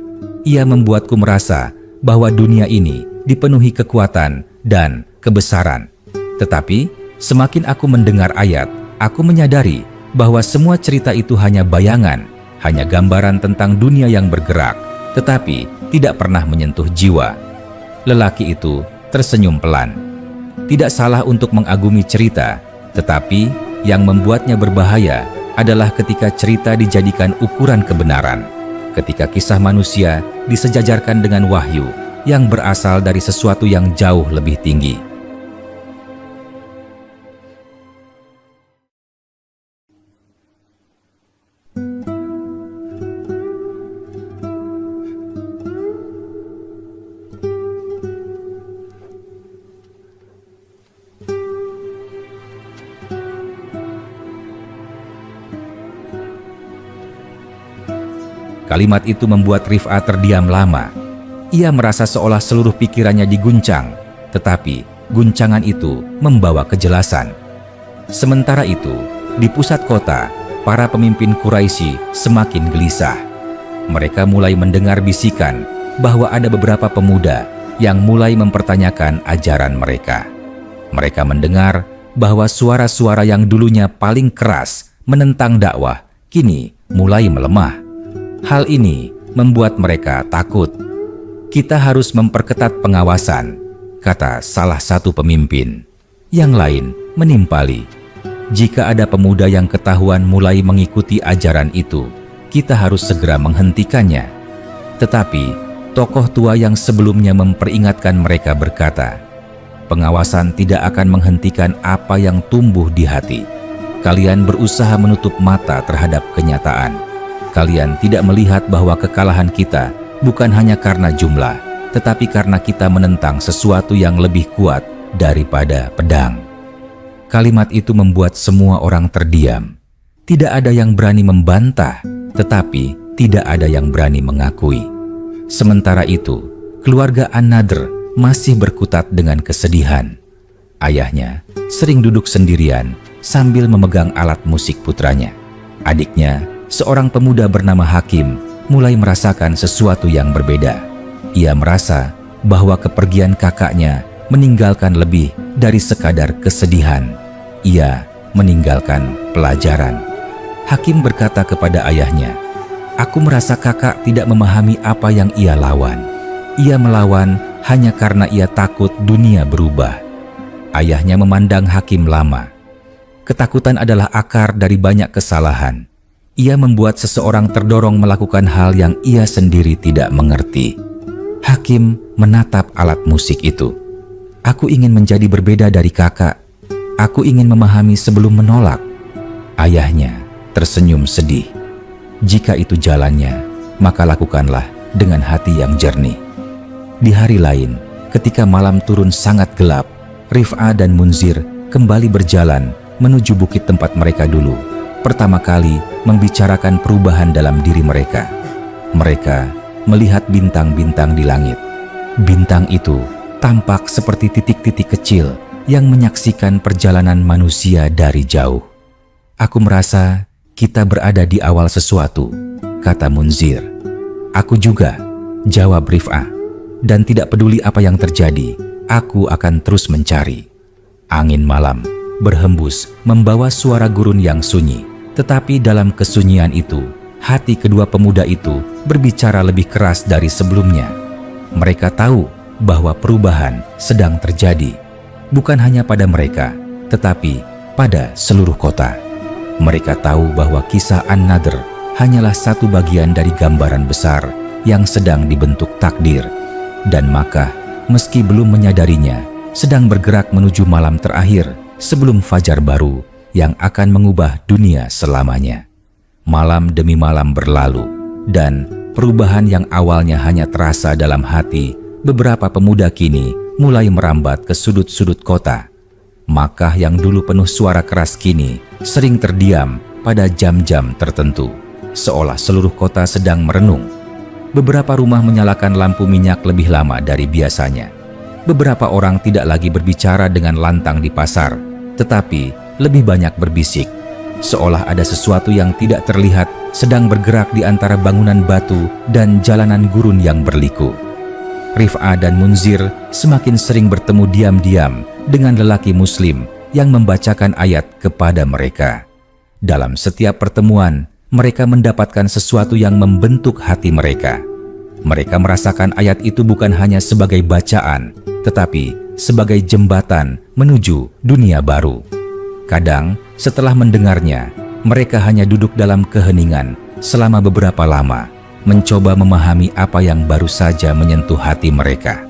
Ia membuatku merasa bahwa dunia ini dipenuhi kekuatan dan kebesaran. Tetapi, semakin aku mendengar ayat, aku menyadari bahwa semua cerita itu hanya bayangan, hanya gambaran tentang dunia yang bergerak, tetapi tidak pernah menyentuh jiwa." Lelaki itu tersenyum pelan. Tidak salah untuk mengagumi cerita, tetapi yang membuatnya berbahaya adalah ketika cerita dijadikan ukuran kebenaran, ketika kisah manusia disejajarkan dengan wahyu yang berasal dari sesuatu yang jauh lebih tinggi. Kalimat itu membuat Rif'ah terdiam lama. Ia merasa seolah seluruh pikirannya diguncang, tetapi guncangan itu membawa kejelasan. Sementara itu, di pusat kota, para pemimpin Quraisy semakin gelisah. Mereka mulai mendengar bisikan bahwa ada beberapa pemuda yang mulai mempertanyakan ajaran mereka. Mereka mendengar bahwa suara-suara yang dulunya paling keras menentang dakwah kini mulai melemah. Hal ini membuat mereka takut. "Kita harus memperketat pengawasan," kata salah satu pemimpin. Yang lain menimpali, "Jika ada pemuda yang ketahuan mulai mengikuti ajaran itu, kita harus segera menghentikannya." Tetapi tokoh tua yang sebelumnya memperingatkan mereka berkata, "Pengawasan tidak akan menghentikan apa yang tumbuh di hati. Kalian berusaha menutup mata terhadap kenyataan. Kalian tidak melihat bahwa kekalahan kita bukan hanya karena jumlah, tetapi karena kita menentang sesuatu yang lebih kuat daripada pedang." Kalimat itu membuat semua orang terdiam. Tidak ada yang berani membantah, tetapi tidak ada yang berani mengakui. Sementara itu, keluarga An-Nadr masih berkutat dengan kesedihan. Ayahnya sering duduk sendirian sambil memegang alat musik putranya. Adiknya, seorang pemuda bernama Hakim, mulai merasakan sesuatu yang berbeda. Ia merasa bahwa kepergian kakaknya meninggalkan lebih dari sekadar kesedihan. Ia meninggalkan pelajaran. Hakim berkata kepada ayahnya, "Aku merasa kakak tidak memahami apa yang ia lawan. Ia melawan hanya karena ia takut dunia berubah." Ayahnya memandang Hakim lama. Ketakutan adalah akar dari banyak kesalahan. Ia membuat seseorang terdorong melakukan hal yang ia sendiri tidak mengerti. Hakim menatap alat musik itu. "Aku ingin menjadi berbeda dari kakak. Aku ingin memahami sebelum menolak." Ayahnya tersenyum sedih. "Jika itu jalannya, maka lakukanlah dengan hati yang jernih." Di hari lain, ketika malam turun sangat gelap, Rif'ah dan Munzir kembali berjalan menuju bukit tempat mereka dulu pertama kali membicarakan perubahan dalam diri mereka. Mereka melihat bintang-bintang di langit. Bintang itu tampak seperti titik-titik kecil yang menyaksikan perjalanan manusia dari jauh. "Aku merasa kita berada di awal sesuatu," kata Munzir. "Aku juga," jawab Rif'ah. "Dan tidak peduli apa yang terjadi, aku akan terus mencari." Angin malam berhembus membawa suara gurun yang sunyi, tetapi dalam kesunyian itu, hati kedua pemuda itu berbicara lebih keras dari sebelumnya. Mereka tahu bahwa perubahan sedang terjadi, bukan hanya pada mereka, tetapi pada seluruh kota. Mereka tahu bahwa kisah An-Nadr hanyalah satu bagian dari gambaran besar yang sedang dibentuk takdir. Dan Makkah, meski belum menyadarinya, sedang bergerak menuju malam terakhir sebelum fajar baru yang akan mengubah dunia selamanya. Malam demi malam berlalu, dan perubahan yang awalnya hanya terasa dalam hati beberapa pemuda kini mulai merambat ke sudut-sudut kota. Makkah yang dulu penuh suara keras kini sering terdiam pada jam-jam tertentu, seolah seluruh kota sedang merenung. Beberapa rumah menyalakan lampu minyak lebih lama dari biasanya. Beberapa orang tidak lagi berbicara dengan lantang di pasar, tetapi lebih banyak berbisik, seolah ada sesuatu yang tidak terlihat sedang bergerak di antara bangunan batu dan jalanan gurun yang berliku. Rif'ah dan Munzir semakin sering bertemu diam-diam dengan lelaki muslim yang membacakan ayat kepada mereka. Dalam setiap pertemuan, mereka mendapatkan sesuatu yang membentuk hati mereka. Mereka merasakan ayat itu bukan hanya sebagai bacaan, tetapi sebagai jembatan menuju dunia baru. Kadang, setelah mendengarnya, mereka hanya duduk dalam keheningan selama beberapa lama, mencoba memahami apa yang baru saja menyentuh hati mereka.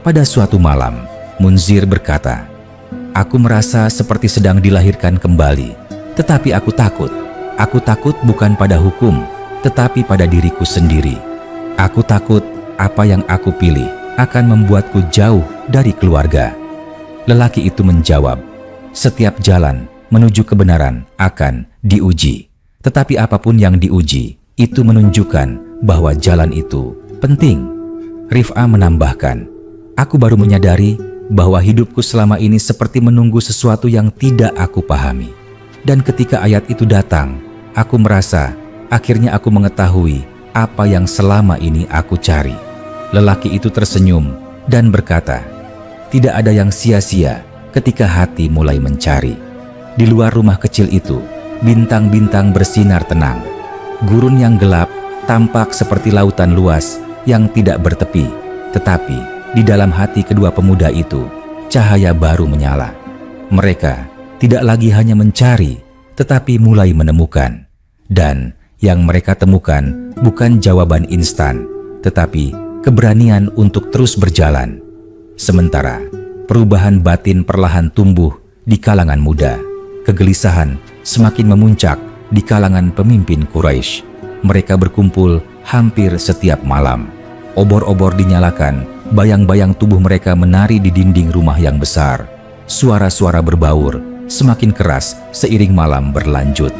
Pada suatu malam, Munzir berkata, "Aku merasa seperti sedang dilahirkan kembali, tetapi aku takut. Aku takut bukan pada hukum, tetapi pada diriku sendiri. Aku takut apa yang aku pilih akan membuatku jauh dari keluarga." Lelaki itu menjawab, "Setiap jalan menuju kebenaran akan diuji. Tetapi apapun yang diuji, itu menunjukkan bahwa jalan itu penting." Rif'ah menambahkan, "Aku baru menyadari bahwa hidupku selama ini seperti menunggu sesuatu yang tidak aku pahami. Dan ketika ayat itu datang, aku merasa akhirnya aku mengetahui apa yang selama ini aku cari." Lelaki itu tersenyum dan berkata, "Tidak ada yang sia-sia ketika hati mulai mencari." Di luar rumah kecil itu, bintang-bintang bersinar tenang. Gurun yang gelap tampak seperti lautan luas yang tidak bertepi, tetapi di dalam hati kedua pemuda itu, cahaya baru menyala. Mereka tidak lagi hanya mencari, tetapi mulai menemukan. Dan yang mereka temukan bukan jawaban instan, tetapi keberanian untuk terus berjalan. Sementara perubahan batin perlahan tumbuh di kalangan muda, kegelisahan semakin memuncak di kalangan pemimpin Quraisy. Mereka berkumpul hampir setiap malam. Obor-obor dinyalakan, bayang-bayang tubuh mereka menari di dinding rumah yang besar. Suara-suara berbaur semakin keras seiring malam berlanjut.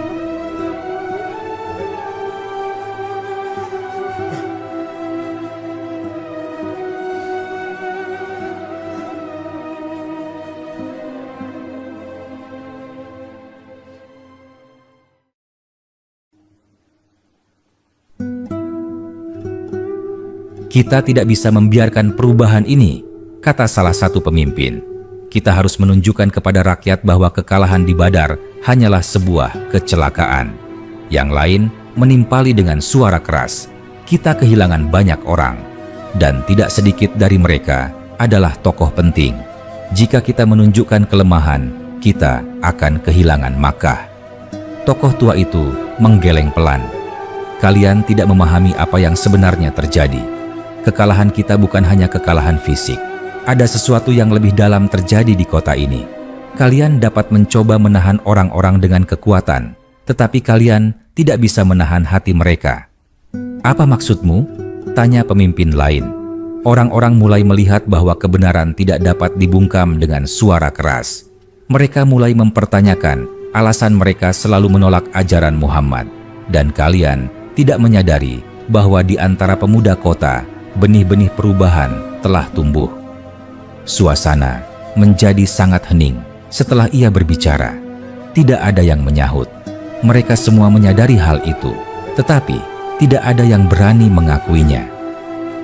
Kita tidak bisa membiarkan perubahan ini, kata salah satu pemimpin. Kita harus menunjukkan kepada rakyat bahwa kekalahan di Badar hanyalah sebuah kecelakaan. Yang lain menimpali dengan suara keras. Kita kehilangan banyak orang, dan tidak sedikit dari mereka adalah tokoh penting. Jika kita menunjukkan kelemahan, kita akan kehilangan Makkah. Tokoh tua itu menggeleng pelan. Kalian tidak memahami apa yang sebenarnya terjadi. Kekalahan kita bukan hanya kekalahan fisik. Ada sesuatu yang lebih dalam terjadi di kota ini. Kalian dapat mencoba menahan orang-orang dengan kekuatan, tetapi kalian tidak bisa menahan hati mereka. Apa maksudmu? Tanya pemimpin lain. Orang-orang mulai melihat bahwa kebenaran tidak dapat dibungkam dengan suara keras. Mereka mulai mempertanyakan alasan mereka selalu menolak ajaran Muhammad. Dan kalian tidak menyadari bahwa di antara pemuda kota, benih-benih perubahan telah tumbuh. Suasana menjadi sangat hening setelah ia berbicara. Tidak ada yang menyahut. Mereka semua menyadari hal itu, tetapi tidak ada yang berani mengakuinya.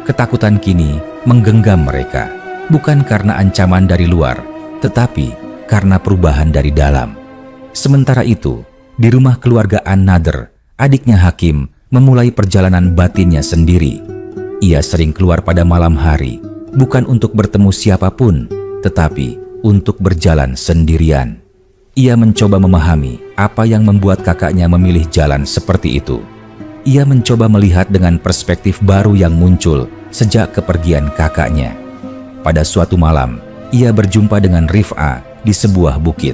Ketakutan kini menggenggam mereka, bukan karena ancaman dari luar, tetapi karena perubahan dari dalam. Sementara itu, di rumah keluarga An-Nadr, adiknya Hakim memulai perjalanan batinnya sendiri. Ia sering keluar pada malam hari, bukan untuk bertemu siapapun, tetapi untuk berjalan sendirian. Ia mencoba memahami apa yang membuat kakaknya memilih jalan seperti itu. Ia mencoba melihat dengan perspektif baru yang muncul sejak kepergian kakaknya. Pada suatu malam, ia berjumpa dengan Rif'ah di sebuah bukit.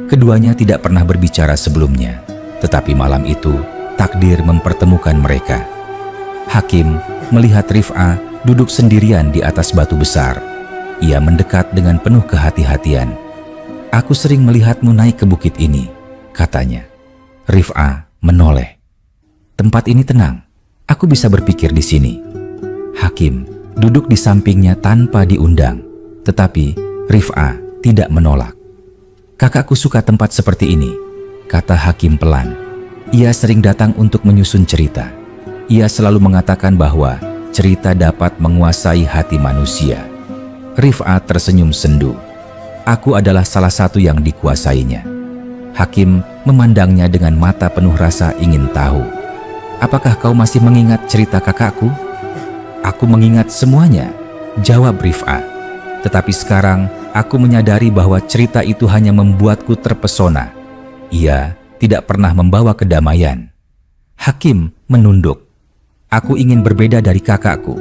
Keduanya tidak pernah berbicara sebelumnya, tetapi malam itu takdir mempertemukan mereka. Hakim melihat Rif'ah duduk sendirian di atas batu besar. Ia mendekat dengan penuh kehati-hatian. "Aku sering melihatmu naik ke bukit ini," katanya. Rif'ah menoleh. "Tempat ini tenang. Aku bisa berpikir di sini." Hakim duduk di sampingnya tanpa diundang, tetapi Rif'ah tidak menolak. "Kakakku suka tempat seperti ini," kata Hakim pelan. "Ia sering datang untuk menyusun cerita. Ia selalu mengatakan bahwa cerita dapat menguasai hati manusia." Rif'ah tersenyum sendu. "Aku adalah salah satu yang dikuasainya." Hakim memandangnya dengan mata penuh rasa ingin tahu. "Apakah kau masih mengingat cerita kakakku?" "Aku mengingat semuanya," jawab Rif'ah. "Tetapi sekarang aku menyadari bahwa cerita itu hanya membuatku terpesona. Ia tidak pernah membawa kedamaian." Hakim menunduk. "Aku ingin berbeda dari kakakku.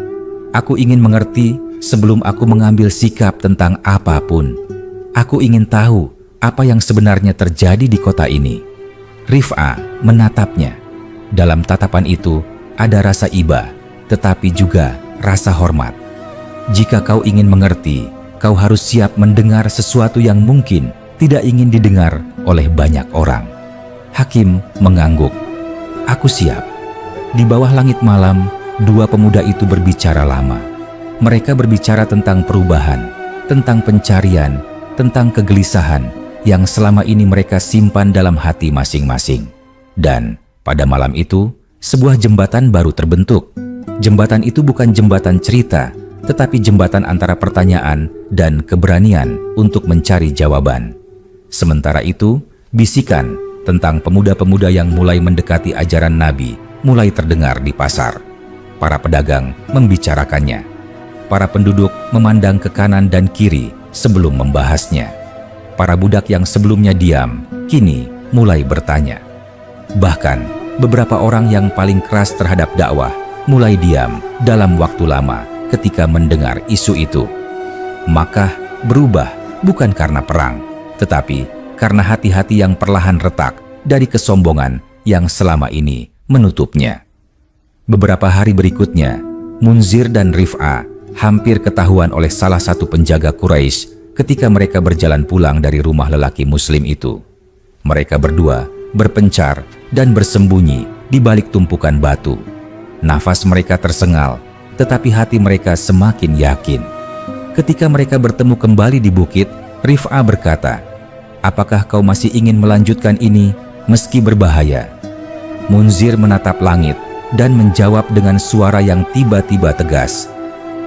Aku ingin mengerti sebelum aku mengambil sikap tentang apapun. Aku ingin tahu apa yang sebenarnya terjadi di kota ini." Rif'ah menatapnya. Dalam tatapan itu ada rasa iba, tetapi juga rasa hormat. "Jika kau ingin mengerti, kau harus siap mendengar sesuatu yang mungkin tidak ingin didengar oleh banyak orang." Hakim mengangguk. "Aku siap." Di bawah langit malam, dua pemuda itu berbicara lama. Mereka berbicara tentang perubahan, tentang pencarian, tentang kegelisahan yang selama ini mereka simpan dalam hati masing-masing. Dan pada malam itu, sebuah jembatan baru terbentuk. Jembatan itu bukan jembatan cerita, tetapi jembatan antara pertanyaan dan keberanian untuk mencari jawaban. Sementara itu, bisikan tentang pemuda-pemuda yang mulai mendekati ajaran Nabi mulai terdengar di pasar. Para pedagang membicarakannya. Para penduduk memandang ke kanan dan kiri sebelum membahasnya. Para budak yang sebelumnya diam, kini mulai bertanya. Bahkan, beberapa orang yang paling keras terhadap dakwah mulai diam dalam waktu lama ketika mendengar isu itu. Makkah berubah bukan karena perang, tetapi karena hati-hati yang perlahan retak dari kesombongan yang selama ini menutupnya. Beberapa hari berikutnya, Munzir dan Rif'ah hampir ketahuan oleh salah satu penjaga Quraisy ketika mereka berjalan pulang dari rumah lelaki muslim itu. Mereka berdua berpencar dan bersembunyi di balik tumpukan batu. Nafas mereka tersengal, tetapi hati mereka semakin yakin. Ketika mereka bertemu kembali di bukit, Rif'ah berkata, "Apakah kau masih ingin melanjutkan ini meski berbahaya?" Munzir menatap langit dan menjawab dengan suara yang tiba-tiba tegas,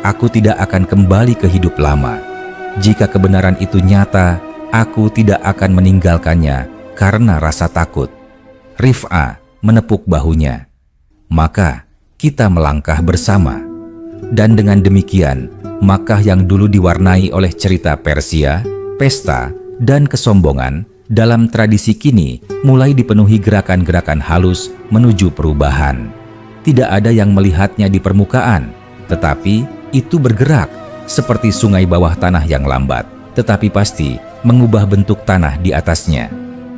"Aku tidak akan kembali ke hidup lama. Jika kebenaran itu nyata, aku tidak akan meninggalkannya karena rasa takut." Rif'ah menepuk bahunya. "Maka kita melangkah bersama." Dan dengan demikian, Makkah yang dulu diwarnai oleh cerita Persia, pesta, dan kesombongan, dalam tradisi kini mulai dipenuhi gerakan-gerakan halus menuju perubahan. Tidak ada yang melihatnya di permukaan, tetapi itu bergerak seperti sungai bawah tanah yang lambat, tetapi pasti mengubah bentuk tanah di atasnya.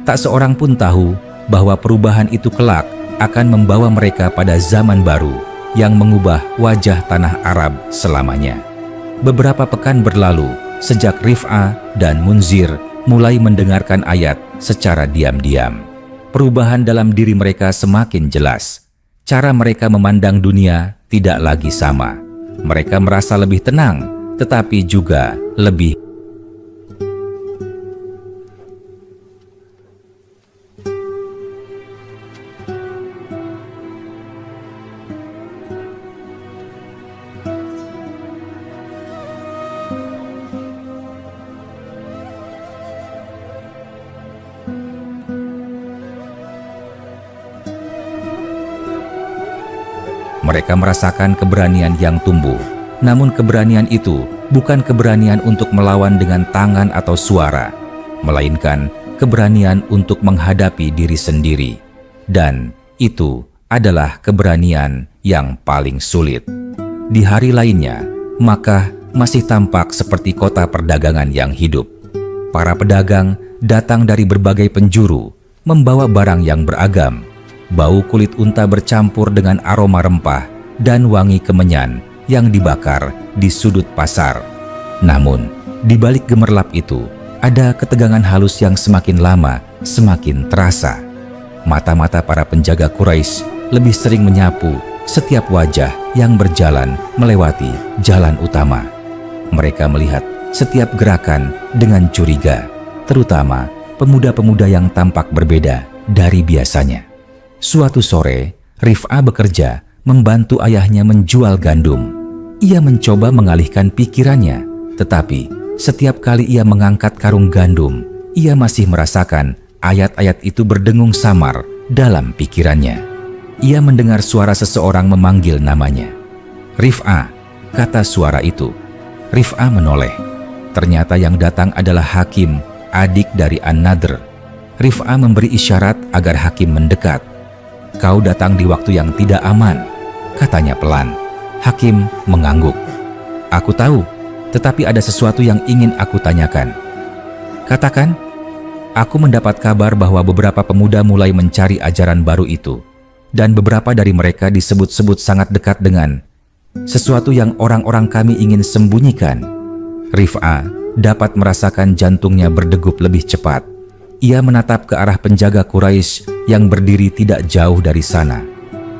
Tak seorang pun tahu bahwa perubahan itu kelak akan membawa mereka pada zaman baru yang mengubah wajah tanah Arab selamanya. Beberapa pekan berlalu sejak Rif'ah dan Munzir mulai mendengarkan ayat secara diam-diam. Perubahan dalam diri mereka semakin jelas. Cara mereka memandang dunia tidak lagi sama. Mereka merasa lebih tenang, tetapi juga lebih mereka merasakan keberanian yang tumbuh. Namun keberanian itu bukan keberanian untuk melawan dengan tangan atau suara, melainkan keberanian untuk menghadapi diri sendiri. Dan itu adalah keberanian yang paling sulit. Di hari lainnya, Makkah masih tampak seperti kota perdagangan yang hidup. Para pedagang datang dari berbagai penjuru, membawa barang yang beragam. Bau kulit unta bercampur dengan aroma rempah dan wangi kemenyan yang dibakar di sudut pasar. Namun, di balik gemerlap itu, ada ketegangan halus yang semakin lama semakin terasa. Mata-mata para penjaga Quraisy lebih sering menyapu setiap wajah yang berjalan melewati jalan utama. Mereka melihat setiap gerakan dengan curiga, terutama pemuda-pemuda yang tampak berbeda dari biasanya. Suatu sore, Rif'ah bekerja membantu ayahnya menjual gandum. Ia mencoba mengalihkan pikirannya, tetapi setiap kali ia mengangkat karung gandum, ia masih merasakan ayat-ayat itu berdengung samar dalam pikirannya. Ia mendengar suara seseorang memanggil namanya. "Rif'ah," kata suara itu. Rif'ah menoleh. Ternyata yang datang adalah Hakim, adik dari An-Nadr. Rif'ah memberi isyarat agar Hakim mendekat. "Kau datang di waktu yang tidak aman," katanya pelan. Hakim mengangguk. "Aku tahu, tetapi ada sesuatu yang ingin aku tanyakan." "Katakan." "Aku mendapat kabar bahwa beberapa pemuda mulai mencari ajaran baru itu, dan beberapa dari mereka disebut-sebut sangat dekat dengan sesuatu yang orang-orang kami ingin sembunyikan." Rif'ah dapat merasakan jantungnya berdegup lebih cepat. Ia menatap ke arah penjaga Quraisy yang berdiri tidak jauh dari sana.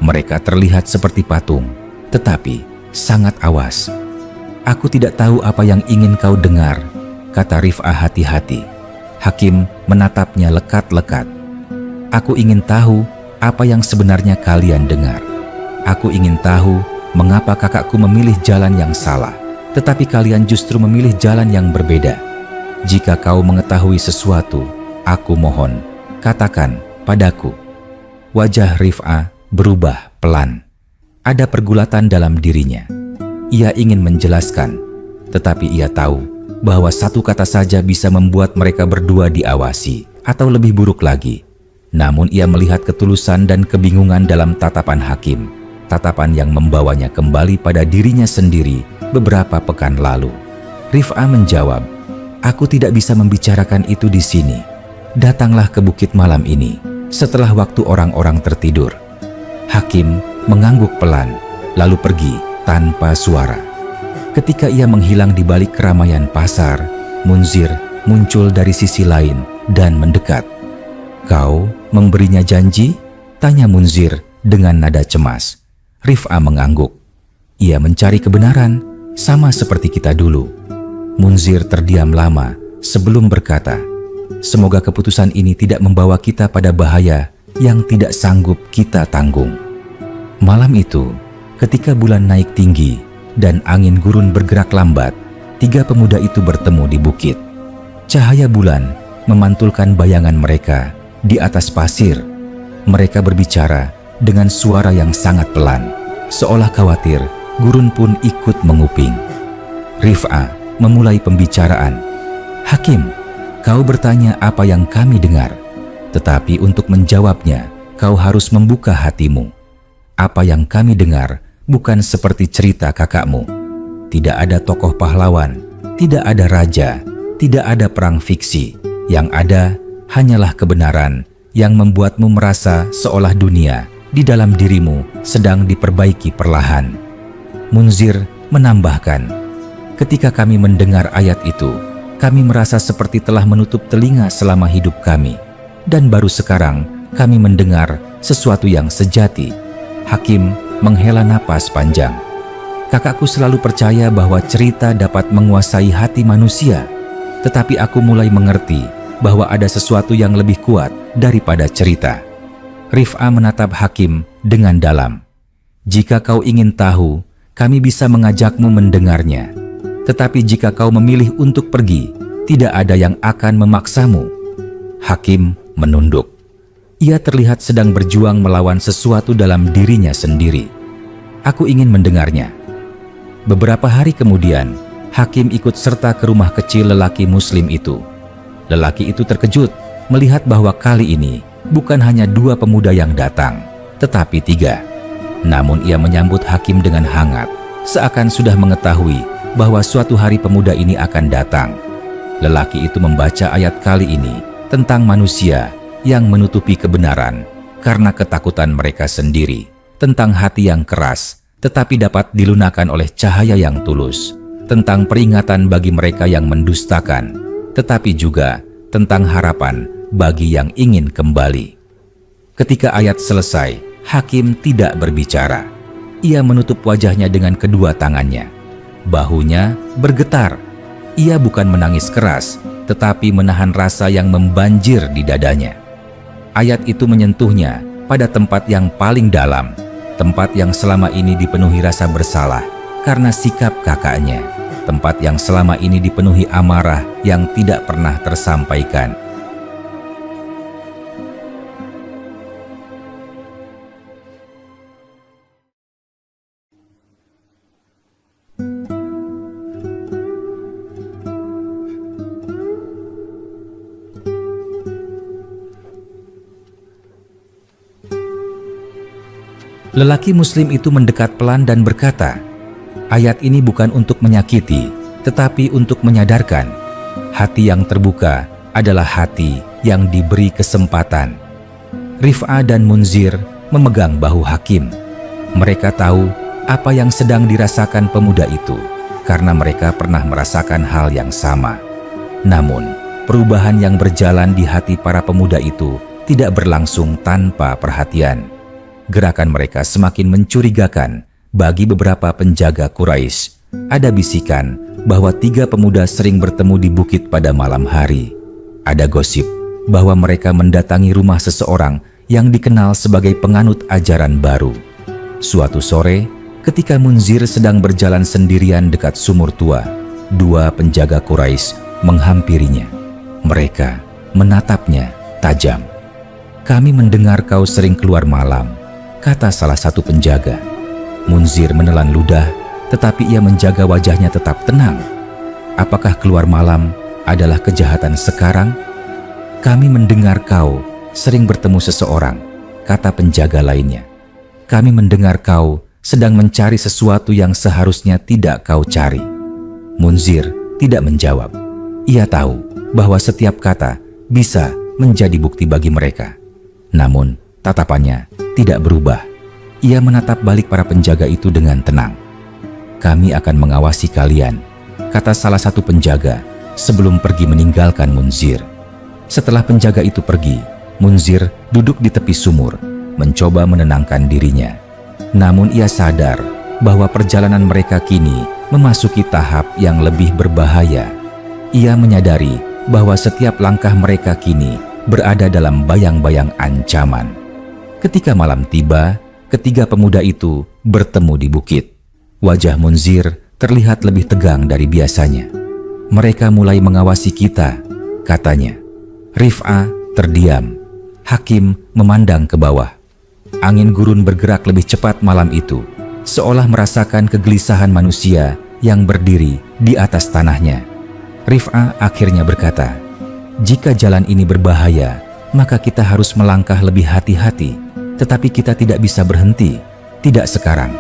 Mereka terlihat seperti patung, tetapi sangat awas. "Aku tidak tahu apa yang ingin kau dengar," kata Rif'ah hati-hati. Hakim menatapnya lekat-lekat. "Aku ingin tahu apa yang sebenarnya kalian dengar. Aku ingin tahu mengapa kakakku memilih jalan yang salah, tetapi kalian justru memilih jalan yang berbeda. Jika kau mengetahui sesuatu, aku mohon, katakan padaku." Wajah Rif'ah berubah pelan. Ada pergulatan dalam dirinya. Ia ingin menjelaskan, tetapi ia tahu bahwa satu kata saja bisa membuat mereka berdua diawasi, atau lebih buruk lagi. Namun ia melihat ketulusan dan kebingungan dalam tatapan Hakim, tatapan yang membawanya kembali pada dirinya sendiri beberapa pekan lalu. Rif'ah menjawab, "Aku tidak bisa membicarakan itu di sini. Datanglah ke bukit malam ini, setelah waktu orang-orang tertidur." Hakim mengangguk pelan, lalu pergi tanpa suara. Ketika ia menghilang di balik keramaian pasar, Munzir muncul dari sisi lain dan mendekat. "Kau memberinya janji?" tanya Munzir dengan nada cemas. Rif'ah mengangguk. "Ia mencari kebenaran, sama seperti kita dulu." Munzir terdiam lama sebelum berkata, "Semoga keputusan ini tidak membawa kita pada bahaya yang tidak sanggup kita tanggung." Malam itu, ketika bulan naik tinggi dan angin gurun bergerak lambat, 3 pemuda itu bertemu di bukit. Cahaya bulan memantulkan bayangan mereka di atas pasir. Mereka berbicara dengan suara yang sangat pelan, seolah khawatir gurun pun ikut menguping. Rif'ah memulai pembicaraan. "Hakim, kau bertanya apa yang kami dengar, tetapi untuk menjawabnya, kau harus membuka hatimu. Apa yang kami dengar bukan seperti cerita kakakmu. Tidak ada tokoh pahlawan, tidak ada raja, tidak ada perang fiksi. Yang ada hanyalah kebenaran yang membuatmu merasa seolah dunia di dalam dirimu sedang diperbaiki perlahan." Munzir menambahkan, "Ketika kami mendengar ayat itu, kami merasa seperti telah menutup telinga selama hidup kami. Dan baru sekarang kami mendengar sesuatu yang sejati." Hakim menghela napas panjang. "Kakakku selalu percaya bahwa cerita dapat menguasai hati manusia. Tetapi aku mulai mengerti bahwa ada sesuatu yang lebih kuat daripada cerita." Rif'ah menatap Hakim dengan dalam. "Jika kau ingin tahu, kami bisa mengajakmu mendengarnya. Tetapi jika kau memilih untuk pergi, tidak ada yang akan memaksamu." Hakim menunduk. Ia terlihat sedang berjuang melawan sesuatu dalam dirinya sendiri. "Aku ingin mendengarnya." Beberapa hari kemudian, Hakim ikut serta ke rumah kecil lelaki Muslim itu. Lelaki itu terkejut melihat bahwa kali ini bukan hanya 2 pemuda yang datang, tetapi 3. Namun ia menyambut Hakim dengan hangat, seakan sudah mengetahui bahwa suatu hari pemuda ini akan datang. Lelaki itu membaca ayat kali ini tentang manusia yang menutupi kebenaran karena ketakutan mereka sendiri, tentang hati yang keras tetapi dapat dilunakkan oleh cahaya yang tulus, tentang peringatan bagi mereka yang mendustakan, tetapi juga tentang harapan bagi yang ingin kembali. Ketika ayat selesai, Hakim tidak berbicara. Ia menutup wajahnya dengan kedua tangannya. Bahunya bergetar. Ia bukan menangis keras, tetapi menahan rasa yang membanjir di dadanya. Ayat itu menyentuhnya pada tempat yang paling dalam, tempat yang selama ini dipenuhi rasa bersalah karena sikap kakaknya, tempat yang selama ini dipenuhi amarah yang tidak pernah tersampaikan. Lelaki Muslim itu mendekat pelan dan berkata, "Ayat ini bukan untuk menyakiti, tetapi untuk menyadarkan. Hati yang terbuka adalah hati yang diberi kesempatan." Rif'ah dan Munzir memegang bahu Hakim. Mereka tahu apa yang sedang dirasakan pemuda itu, karena mereka pernah merasakan hal yang sama. Namun, perubahan yang berjalan di hati para pemuda itu tidak berlangsung tanpa perhatian. Gerakan mereka semakin mencurigakan bagi beberapa penjaga Quraisy. Ada bisikan bahwa 3 pemuda sering bertemu di bukit pada malam hari. Ada gosip bahwa mereka mendatangi rumah seseorang yang dikenal sebagai penganut ajaran baru. Suatu sore, ketika Munzir sedang berjalan sendirian dekat sumur tua, 2 penjaga Quraisy menghampirinya. Mereka menatapnya tajam. "Kami mendengar kau sering keluar malam," kata salah satu penjaga. Munzir menelan ludah, tetapi ia menjaga wajahnya tetap tenang. "Apakah keluar malam adalah kejahatan sekarang?" "Kami mendengar kau sering bertemu seseorang," kata penjaga lainnya. "Kami mendengar kau sedang mencari sesuatu yang seharusnya tidak kau cari." Munzir tidak menjawab. Ia tahu bahwa setiap kata bisa menjadi bukti bagi mereka. Namun, tatapannya tidak berubah. Ia menatap balik para penjaga itu dengan tenang. "Kami akan mengawasi kalian," kata salah satu penjaga sebelum pergi meninggalkan Munzir. Setelah penjaga itu pergi, Munzir duduk di tepi sumur, mencoba menenangkan dirinya. Namun ia sadar bahwa perjalanan mereka kini memasuki tahap yang lebih berbahaya. Ia menyadari bahwa setiap langkah mereka kini berada dalam bayang-bayang ancaman. Ketika malam tiba, ketiga pemuda itu bertemu di bukit. Wajah Munzir terlihat lebih tegang dari biasanya. "Mereka mulai mengawasi kita," katanya. Rif'ah terdiam. Hakim memandang ke bawah. Angin gurun bergerak lebih cepat malam itu, seolah merasakan kegelisahan manusia yang berdiri di atas tanahnya. Rif'ah akhirnya berkata, "Jika jalan ini berbahaya, maka kita harus melangkah lebih hati-hati. Tetapi kita tidak bisa berhenti, tidak sekarang."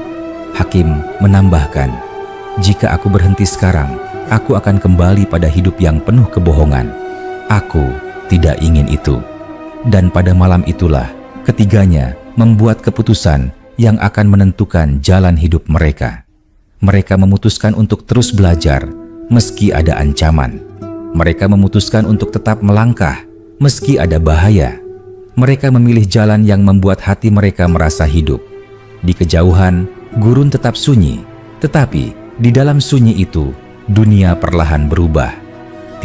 Hakim menambahkan, "Jika aku berhenti sekarang, aku akan kembali pada hidup yang penuh kebohongan. Aku tidak ingin itu." Dan pada malam itulah ketiganya membuat keputusan yang akan menentukan jalan hidup mereka. Mereka memutuskan untuk terus belajar meski ada ancaman. Mereka memutuskan untuk tetap melangkah meski ada bahaya. Mereka memilih jalan yang membuat hati mereka merasa hidup. Di kejauhan, gurun tetap sunyi, tetapi di dalam sunyi itu, dunia perlahan berubah.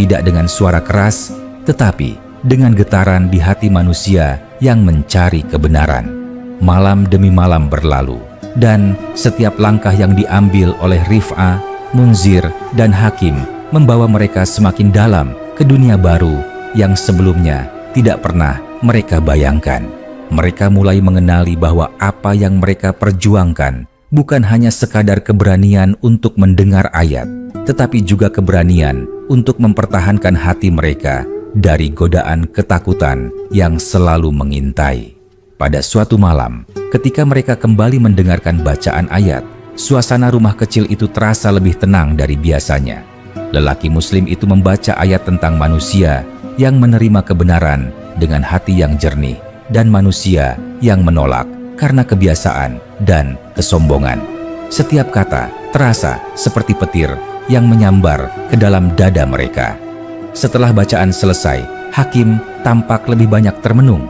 Tidak dengan suara keras, tetapi dengan getaran di hati manusia yang mencari kebenaran. Malam demi malam berlalu, dan setiap langkah yang diambil oleh Rif'ah, Munzir, dan Hakim membawa mereka semakin dalam ke dunia baru yang sebelumnya tidak pernah mereka bayangkan. Mereka mulai mengenali bahwa apa yang mereka perjuangkan bukan hanya sekadar keberanian untuk mendengar ayat, tetapi juga keberanian untuk mempertahankan hati mereka dari godaan ketakutan yang selalu mengintai. Pada suatu malam, ketika mereka kembali mendengarkan bacaan ayat, suasana rumah kecil itu terasa lebih tenang dari biasanya. Lelaki Muslim itu membaca ayat tentang manusia yang menerima kebenaran dengan hati yang jernih dan manusia yang menolak karena kebiasaan dan kesombongan. Setiap kata terasa seperti petir yang menyambar ke dalam dada mereka. Setelah bacaan selesai, Hakim tampak lebih banyak termenung.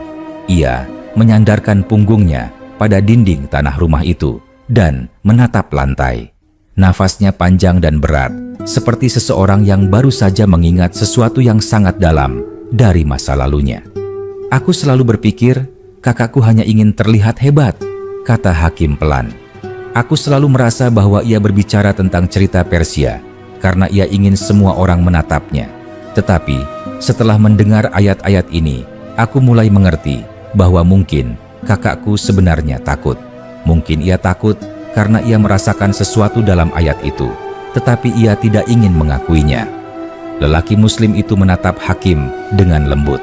Ia menyandarkan punggungnya pada dinding tanah rumah itu dan menatap lantai. Nafasnya panjang dan berat, seperti seseorang yang baru saja mengingat sesuatu yang sangat dalam dari masa lalunya. "Aku selalu berpikir kakakku hanya ingin terlihat hebat," kata Hakim pelan. "Aku selalu merasa bahwa ia berbicara tentang cerita Persia karena ia ingin semua orang menatapnya. Tetapi setelah mendengar ayat-ayat ini, aku mulai mengerti bahwa mungkin kakakku sebenarnya takut. Mungkin ia takut karena ia merasakan sesuatu dalam ayat itu, tetapi ia tidak ingin mengakuinya." Lelaki Muslim itu menatap Hakim dengan lembut.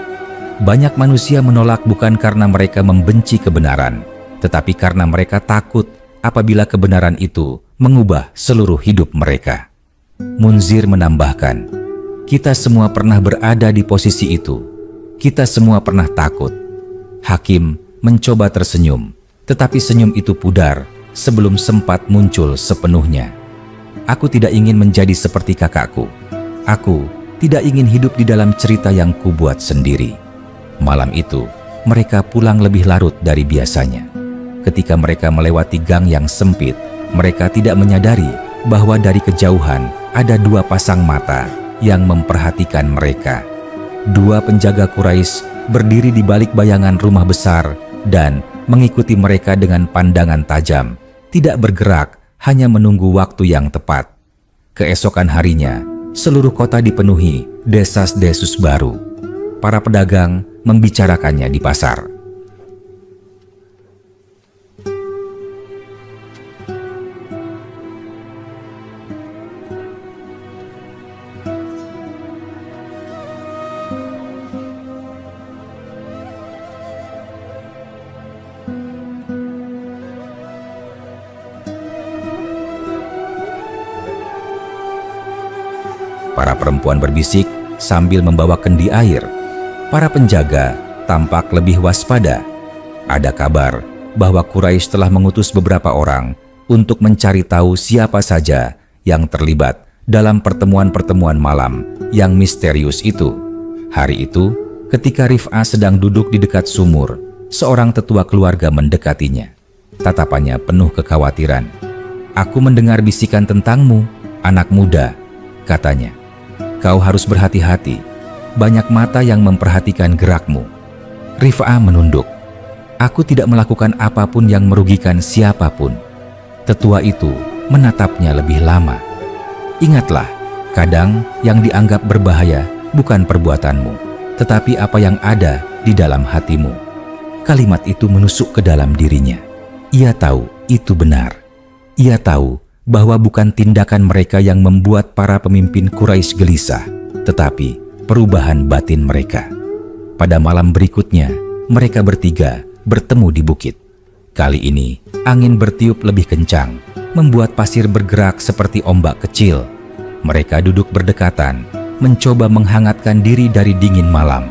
Banyak manusia menolak bukan karena mereka membenci kebenaran, tetapi karena mereka takut apabila kebenaran itu mengubah seluruh hidup mereka. Munzir menambahkan, "Kita semua pernah berada di posisi itu. Kita semua pernah takut." Hakim mencoba tersenyum, tetapi senyum itu pudar sebelum sempat muncul sepenuhnya. "Aku tidak ingin menjadi seperti kakakku. Aku tidak ingin hidup di dalam cerita yang kubuat sendiri." Malam itu, mereka pulang lebih larut dari biasanya. Ketika mereka melewati gang yang sempit, mereka tidak menyadari bahwa dari kejauhan ada dua pasang mata yang memperhatikan mereka. Dua penjaga Quraisy berdiri di balik bayangan rumah besar dan mengikuti mereka dengan pandangan tajam, tidak bergerak, hanya menunggu waktu yang tepat. Keesokan harinya, seluruh kota dipenuhi desas-desus baru. Para pedagang membicarakannya di pasar. Para perempuan berbisik sambil membawa kendi air. Para penjaga tampak lebih waspada. Ada kabar bahwa Quraisy telah mengutus beberapa orang untuk mencari tahu siapa saja yang terlibat dalam pertemuan-pertemuan malam yang misterius itu. Hari itu, ketika Rif'ah sedang duduk di dekat sumur, seorang tetua keluarga mendekatinya. Tatapannya penuh kekhawatiran. "Aku mendengar bisikan tentangmu, anak muda," katanya. "Kau harus berhati-hati. Banyak mata yang memperhatikan gerakmu." Rif'ah menunduk. Aku tidak melakukan apapun yang merugikan siapapun. Tetua itu menatapnya lebih lama. Ingatlah, kadang yang dianggap berbahaya bukan perbuatanmu, tetapi apa yang ada di dalam hatimu. Kalimat itu menusuk ke dalam dirinya. Ia tahu itu benar. Ia tahu bahwa bukan tindakan mereka yang membuat para pemimpin Quraisy gelisah, tetapi perubahan batin mereka. Pada malam berikutnya, mereka bertiga bertemu di bukit. Kali ini, angin bertiup lebih kencang, membuat pasir bergerak seperti ombak kecil. Mereka duduk berdekatan, mencoba menghangatkan diri dari dingin malam.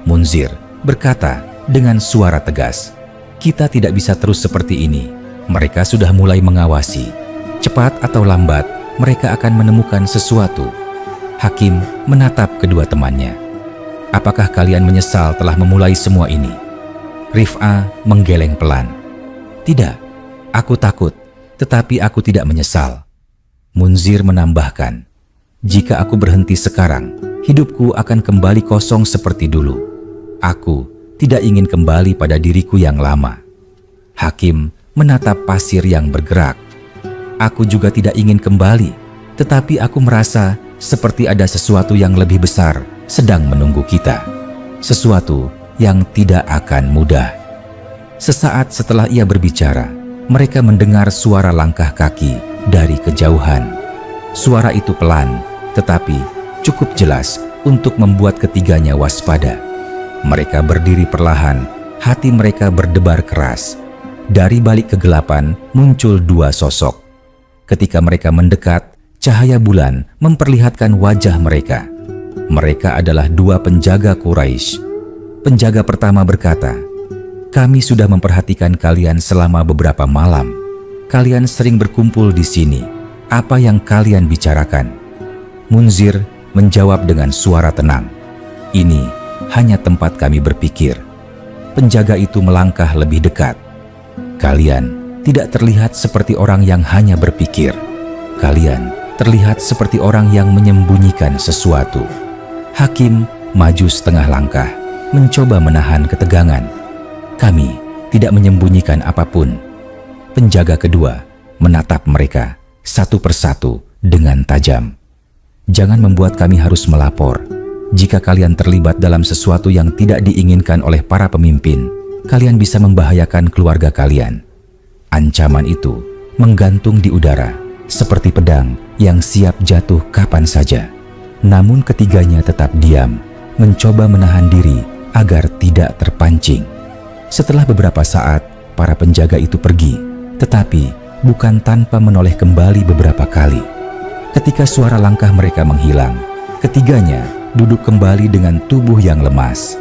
Munzir berkata dengan suara tegas, "Kita tidak bisa terus seperti ini. Mereka sudah mulai mengawasi. Cepat atau lambat, mereka akan menemukan sesuatu." Hakim menatap kedua temannya. "Apakah kalian menyesal telah memulai semua ini?" Rif'ah menggeleng pelan. "Tidak, aku takut, tetapi aku tidak menyesal." Munzir menambahkan, "Jika aku berhenti sekarang, hidupku akan kembali kosong seperti dulu. Aku tidak ingin kembali pada diriku yang lama." Hakim menatap pasir yang bergerak. "Aku juga tidak ingin kembali, tetapi aku merasa seperti ada sesuatu yang lebih besar sedang menunggu kita. Sesuatu yang tidak akan mudah." Sesaat setelah ia berbicara, mereka mendengar suara langkah kaki dari kejauhan. Suara itu pelan, tetapi cukup jelas untuk membuat ketiganya waspada. Mereka berdiri perlahan, hati mereka berdebar keras. Dari balik kegelapan muncul dua sosok. Ketika mereka mendekat, cahaya bulan memperlihatkan wajah mereka. Mereka adalah dua penjaga Quraisy. Penjaga pertama berkata, "Kami sudah memperhatikan kalian selama beberapa malam. Kalian sering berkumpul di sini. Apa yang kalian bicarakan?" Munzir menjawab dengan suara tenang, "Ini hanya tempat kami berpikir." Penjaga itu melangkah lebih dekat. "Kalian tidak terlihat seperti orang yang hanya berpikir. Kalian terlihat seperti orang yang menyembunyikan sesuatu." Hakim maju setengah langkah, mencoba menahan ketegangan. "Kami tidak menyembunyikan apapun." Penjaga kedua menatap mereka satu persatu dengan tajam. "Jangan membuat kami harus melapor. Jika kalian terlibat dalam sesuatu yang tidak diinginkan oleh para pemimpin, kalian bisa membahayakan keluarga kalian." Ancaman itu menggantung di udara, seperti pedang yang siap jatuh kapan saja. Namun ketiganya tetap diam, mencoba menahan diri agar tidak terpancing. Setelah beberapa saat, para penjaga itu pergi, tetapi bukan tanpa menoleh kembali beberapa kali. Ketika suara langkah mereka menghilang, ketiganya duduk kembali dengan tubuh yang lemas.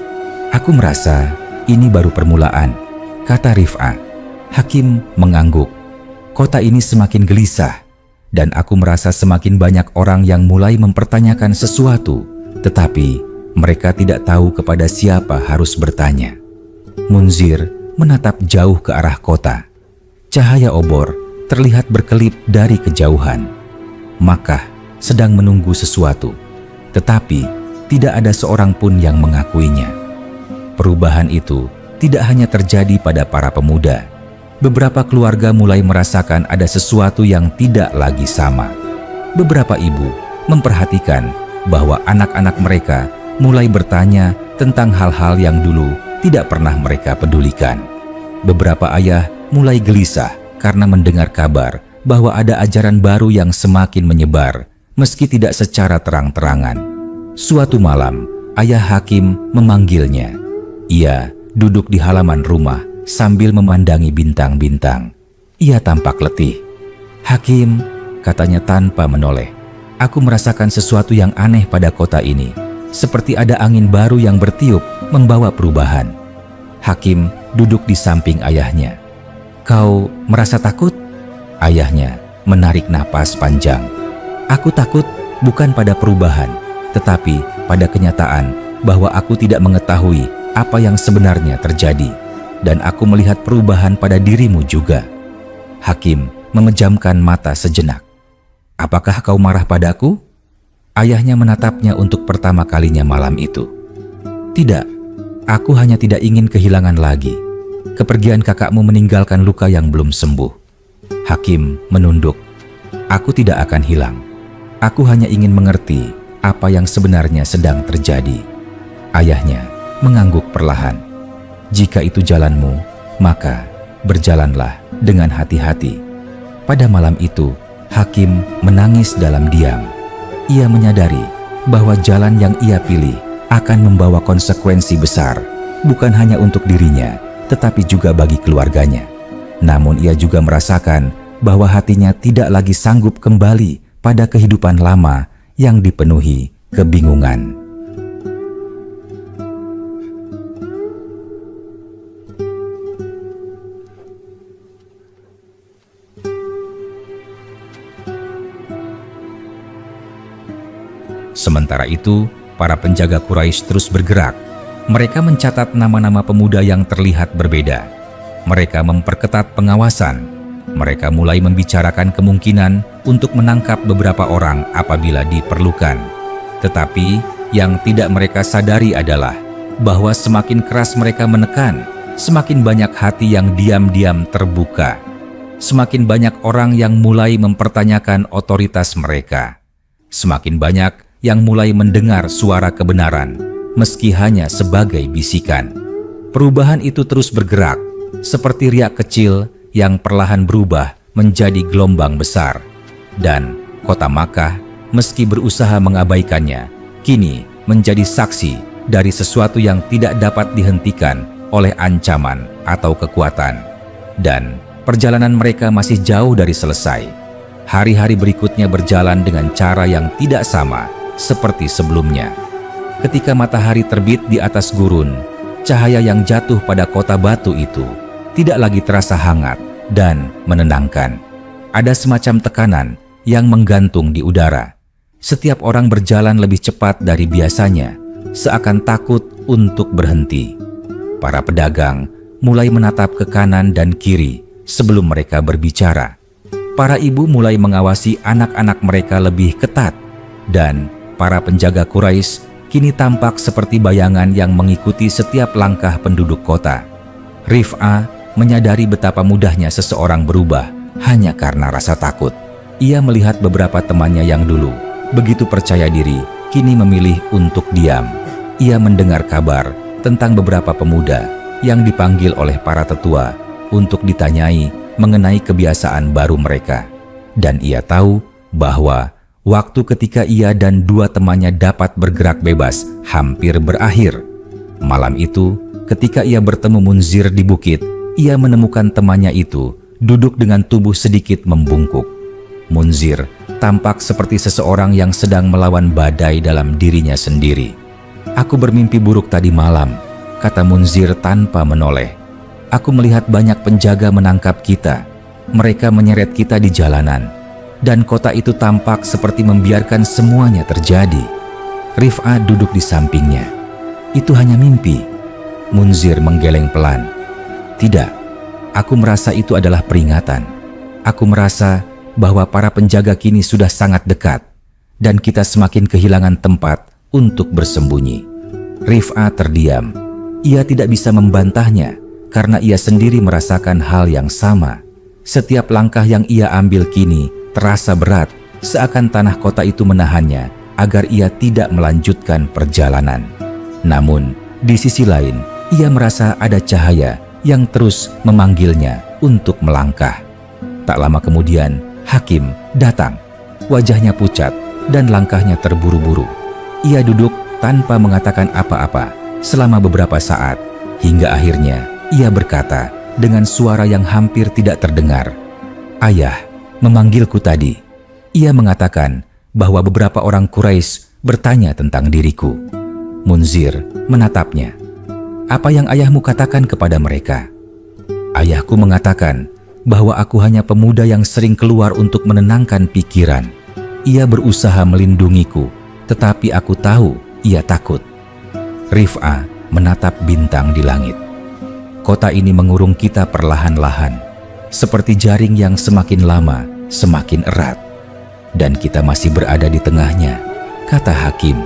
"Aku merasa ini baru permulaan," kata Rif'ah. Hakim mengangguk. "Kota ini semakin gelisah, dan aku merasa semakin banyak orang yang mulai mempertanyakan sesuatu, tetapi mereka tidak tahu kepada siapa harus bertanya." Munzir menatap jauh ke arah kota. Cahaya obor terlihat berkelip dari kejauhan. Makkah sedang menunggu sesuatu, tetapi tidak ada seorang pun yang mengakuinya. Perubahan itu tidak hanya terjadi pada para pemuda. Beberapa keluarga mulai merasakan ada sesuatu yang tidak lagi sama. Beberapa ibu memperhatikan bahwa anak-anak mereka mulai bertanya tentang hal-hal yang dulu tidak pernah mereka pedulikan. Beberapa ayah mulai gelisah karena mendengar kabar bahwa ada ajaran baru yang semakin menyebar, meski tidak secara terang-terangan. Suatu malam, ayah Hakim memanggilnya. Ia duduk di halaman rumah sambil memandangi bintang-bintang. Ia tampak letih. "Hakim," katanya tanpa menoleh, "aku merasakan sesuatu yang aneh pada kota ini. Seperti ada angin baru yang bertiup membawa perubahan." Hakim duduk di samping ayahnya. "Kau merasa takut?" Ayahnya menarik napas panjang. "Aku takut bukan pada perubahan, tetapi pada kenyataan bahwa aku tidak mengetahui apa yang sebenarnya terjadi. Dan aku melihat perubahan pada dirimu juga." Hakim memejamkan mata sejenak. "Apakah kau marah padaku?" Ayahnya menatapnya untuk pertama kalinya malam itu. "Tidak, aku hanya tidak ingin kehilangan lagi. kepergian kakakmu meninggalkan luka yang belum sembuh. Hakim menunduk. Aku tidak akan hilang. Aku hanya ingin mengerti apa yang sebenarnya sedang terjadi. Ayahnya mengangguk perlahan. Jika itu jalanmu, maka berjalanlah dengan hati-hati. Pada malam itu, Hakim menangis dalam diam. Ia menyadari bahwa jalan yang ia pilih akan membawa konsekuensi besar, bukan hanya untuk dirinya, tetapi juga bagi keluarganya. Namun ia juga merasakan bahwa hatinya tidak lagi sanggup kembali pada kehidupan lama yang dipenuhi kebingungan. Sementara itu, para penjaga Quraisy terus bergerak. Mereka mencatat nama-nama pemuda yang terlihat berbeda. Mereka memperketat pengawasan. Mereka mulai membicarakan kemungkinan untuk menangkap beberapa orang apabila diperlukan. Tetapi yang tidak mereka sadari adalah bahwa semakin keras mereka menekan, semakin banyak hati yang diam-diam terbuka. Semakin banyak orang yang mulai mempertanyakan otoritas mereka. Semakin banyak yang mulai mendengar suara kebenaran, meski hanya sebagai bisikan. Perubahan itu terus bergerak, seperti riak kecil yang perlahan berubah menjadi gelombang besar. Dan kota Makkah, meski berusaha mengabaikannya, kini menjadi saksi dari sesuatu yang tidak dapat dihentikan oleh ancaman atau kekuatan. Dan perjalanan mereka masih jauh dari selesai. Hari-hari berikutnya berjalan dengan cara yang tidak sama seperti sebelumnya. Ketika matahari terbit di atas gurun, cahaya yang jatuh pada kota batu itu tidak lagi terasa hangat dan menenangkan. Ada semacam tekanan yang menggantung di udara. Setiap orang berjalan lebih cepat dari biasanya, seakan takut untuk berhenti. Para pedagang mulai menatap ke kanan dan kiri sebelum mereka berbicara. Para ibu mulai mengawasi anak-anak mereka lebih ketat, dan para penjaga Quraisy kini tampak seperti bayangan yang mengikuti setiap langkah penduduk kota. Rif'ah menyadari betapa mudahnya seseorang berubah hanya karena rasa takut. Ia melihat beberapa temannya yang dulu begitu percaya diri, kini memilih untuk diam. Ia mendengar kabar tentang beberapa pemuda yang dipanggil oleh para tetua untuk ditanyai mengenai kebiasaan baru mereka. Dan ia tahu bahwa waktu ketika ia dan dua temannya dapat bergerak bebas hampir berakhir. Malam itu, ketika ia bertemu Munzir di bukit, ia menemukan temannya itu duduk dengan tubuh sedikit membungkuk. Munzir tampak seperti seseorang yang sedang melawan badai dalam dirinya sendiri. "Aku bermimpi buruk tadi malam," kata Munzir tanpa menoleh. "Aku melihat banyak penjaga menangkap kita. Mereka menyeret kita di jalanan. Dan kota itu tampak seperti membiarkan semuanya terjadi." Rif'ah duduk di sampingnya. "Itu hanya mimpi." Munzir menggeleng pelan. "Tidak, aku merasa itu adalah peringatan. Aku merasa bahwa para penjaga kini sudah sangat dekat, dan kita semakin kehilangan tempat untuk bersembunyi." Rif'ah terdiam. Ia tidak bisa membantahnya, karena ia sendiri merasakan hal yang sama. Setiap langkah yang ia ambil kini terasa berat, seakan tanah kota itu menahannya agar ia tidak melanjutkan perjalanan. Namun, di sisi lain, ia merasa ada cahaya yang terus memanggilnya untuk melangkah. Tak lama kemudian, Hakim datang. Wajahnya pucat dan langkahnya terburu-buru. Ia duduk tanpa mengatakan apa-apa selama beberapa saat, hingga akhirnya ia berkata dengan suara yang hampir tidak terdengar, "Ayah memanggilku tadi. Ia mengatakan bahwa beberapa orang Quraisy bertanya tentang diriku." Munzir menatapnya. "Apa yang ayahmu katakan kepada mereka?" "Ayahku mengatakan bahwa aku hanya pemuda yang sering keluar untuk menenangkan pikiran. Ia berusaha melindungiku, tetapi aku tahu ia takut." Rif'ah menatap bintang di langit. "Kota ini mengurung kita perlahan-lahan, seperti jaring yang semakin lama semakin erat. Dan kita masih berada di tengahnya," kata Hakim.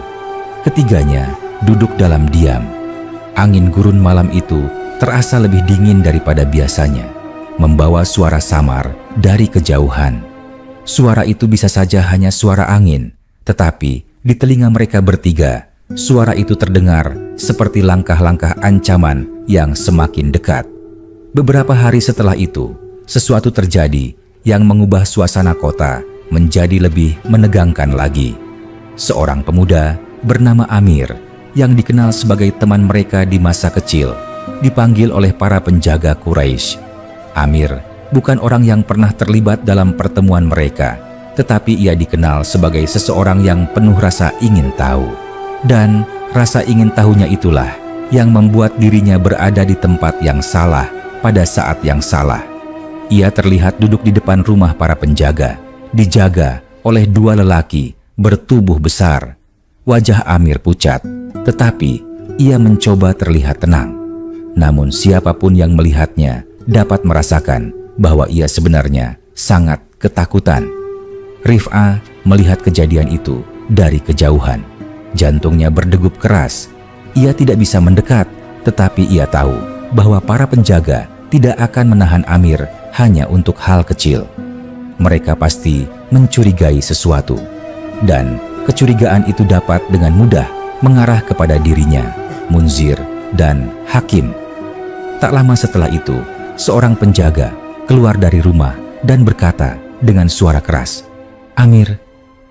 Ketiganya duduk dalam diam. Angin gurun malam itu terasa lebih dingin daripada biasanya, membawa suara samar dari kejauhan. Suara itu bisa saja hanya suara angin, tetapi di telinga mereka bertiga, suara itu terdengar seperti langkah-langkah ancaman yang semakin dekat. Beberapa hari setelah itu, sesuatu terjadi yang mengubah suasana kota menjadi lebih menegangkan lagi. Seorang pemuda bernama Amir yang dikenal sebagai teman mereka di masa kecil dipanggil oleh para penjaga Quraisy. Amir bukan orang yang pernah terlibat dalam pertemuan mereka, tetapi ia dikenal sebagai seseorang yang penuh rasa ingin tahu. Dan rasa ingin tahunya itulah yang membuat dirinya berada di tempat yang salah pada saat yang salah. Ia terlihat duduk di depan rumah para penjaga, dijaga oleh dua lelaki bertubuh besar. Wajah Amir pucat, tetapi ia mencoba terlihat tenang. Namun siapapun yang melihatnya dapat merasakan bahwa ia sebenarnya sangat ketakutan. Rif'ah melihat kejadian itu dari kejauhan. Jantungnya berdegup keras. Ia tidak bisa mendekat, tetapi ia tahu bahwa para penjaga tidak akan menahan Amir hanya untuk hal kecil. Mereka pasti mencurigai sesuatu, dan kecurigaan itu dapat dengan mudah mengarah kepada dirinya, Munzir, dan Hakim. Tak lama setelah itu, seorang penjaga keluar dari rumah dan berkata dengan suara keras, "Amir,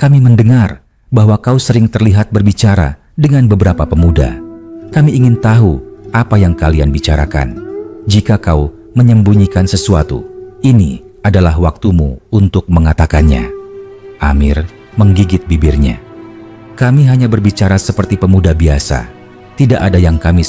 kami mendengar bahwa kau sering terlihat berbicara dengan beberapa pemuda. Kami ingin tahu apa yang kalian bicarakan. Jika kau menyembunyikan sesuatu, ini adalah waktumu untuk mengatakannya." Amir menggigit bibirnya. "Kami hanya berbicara seperti pemuda biasa. Tidak ada yang kami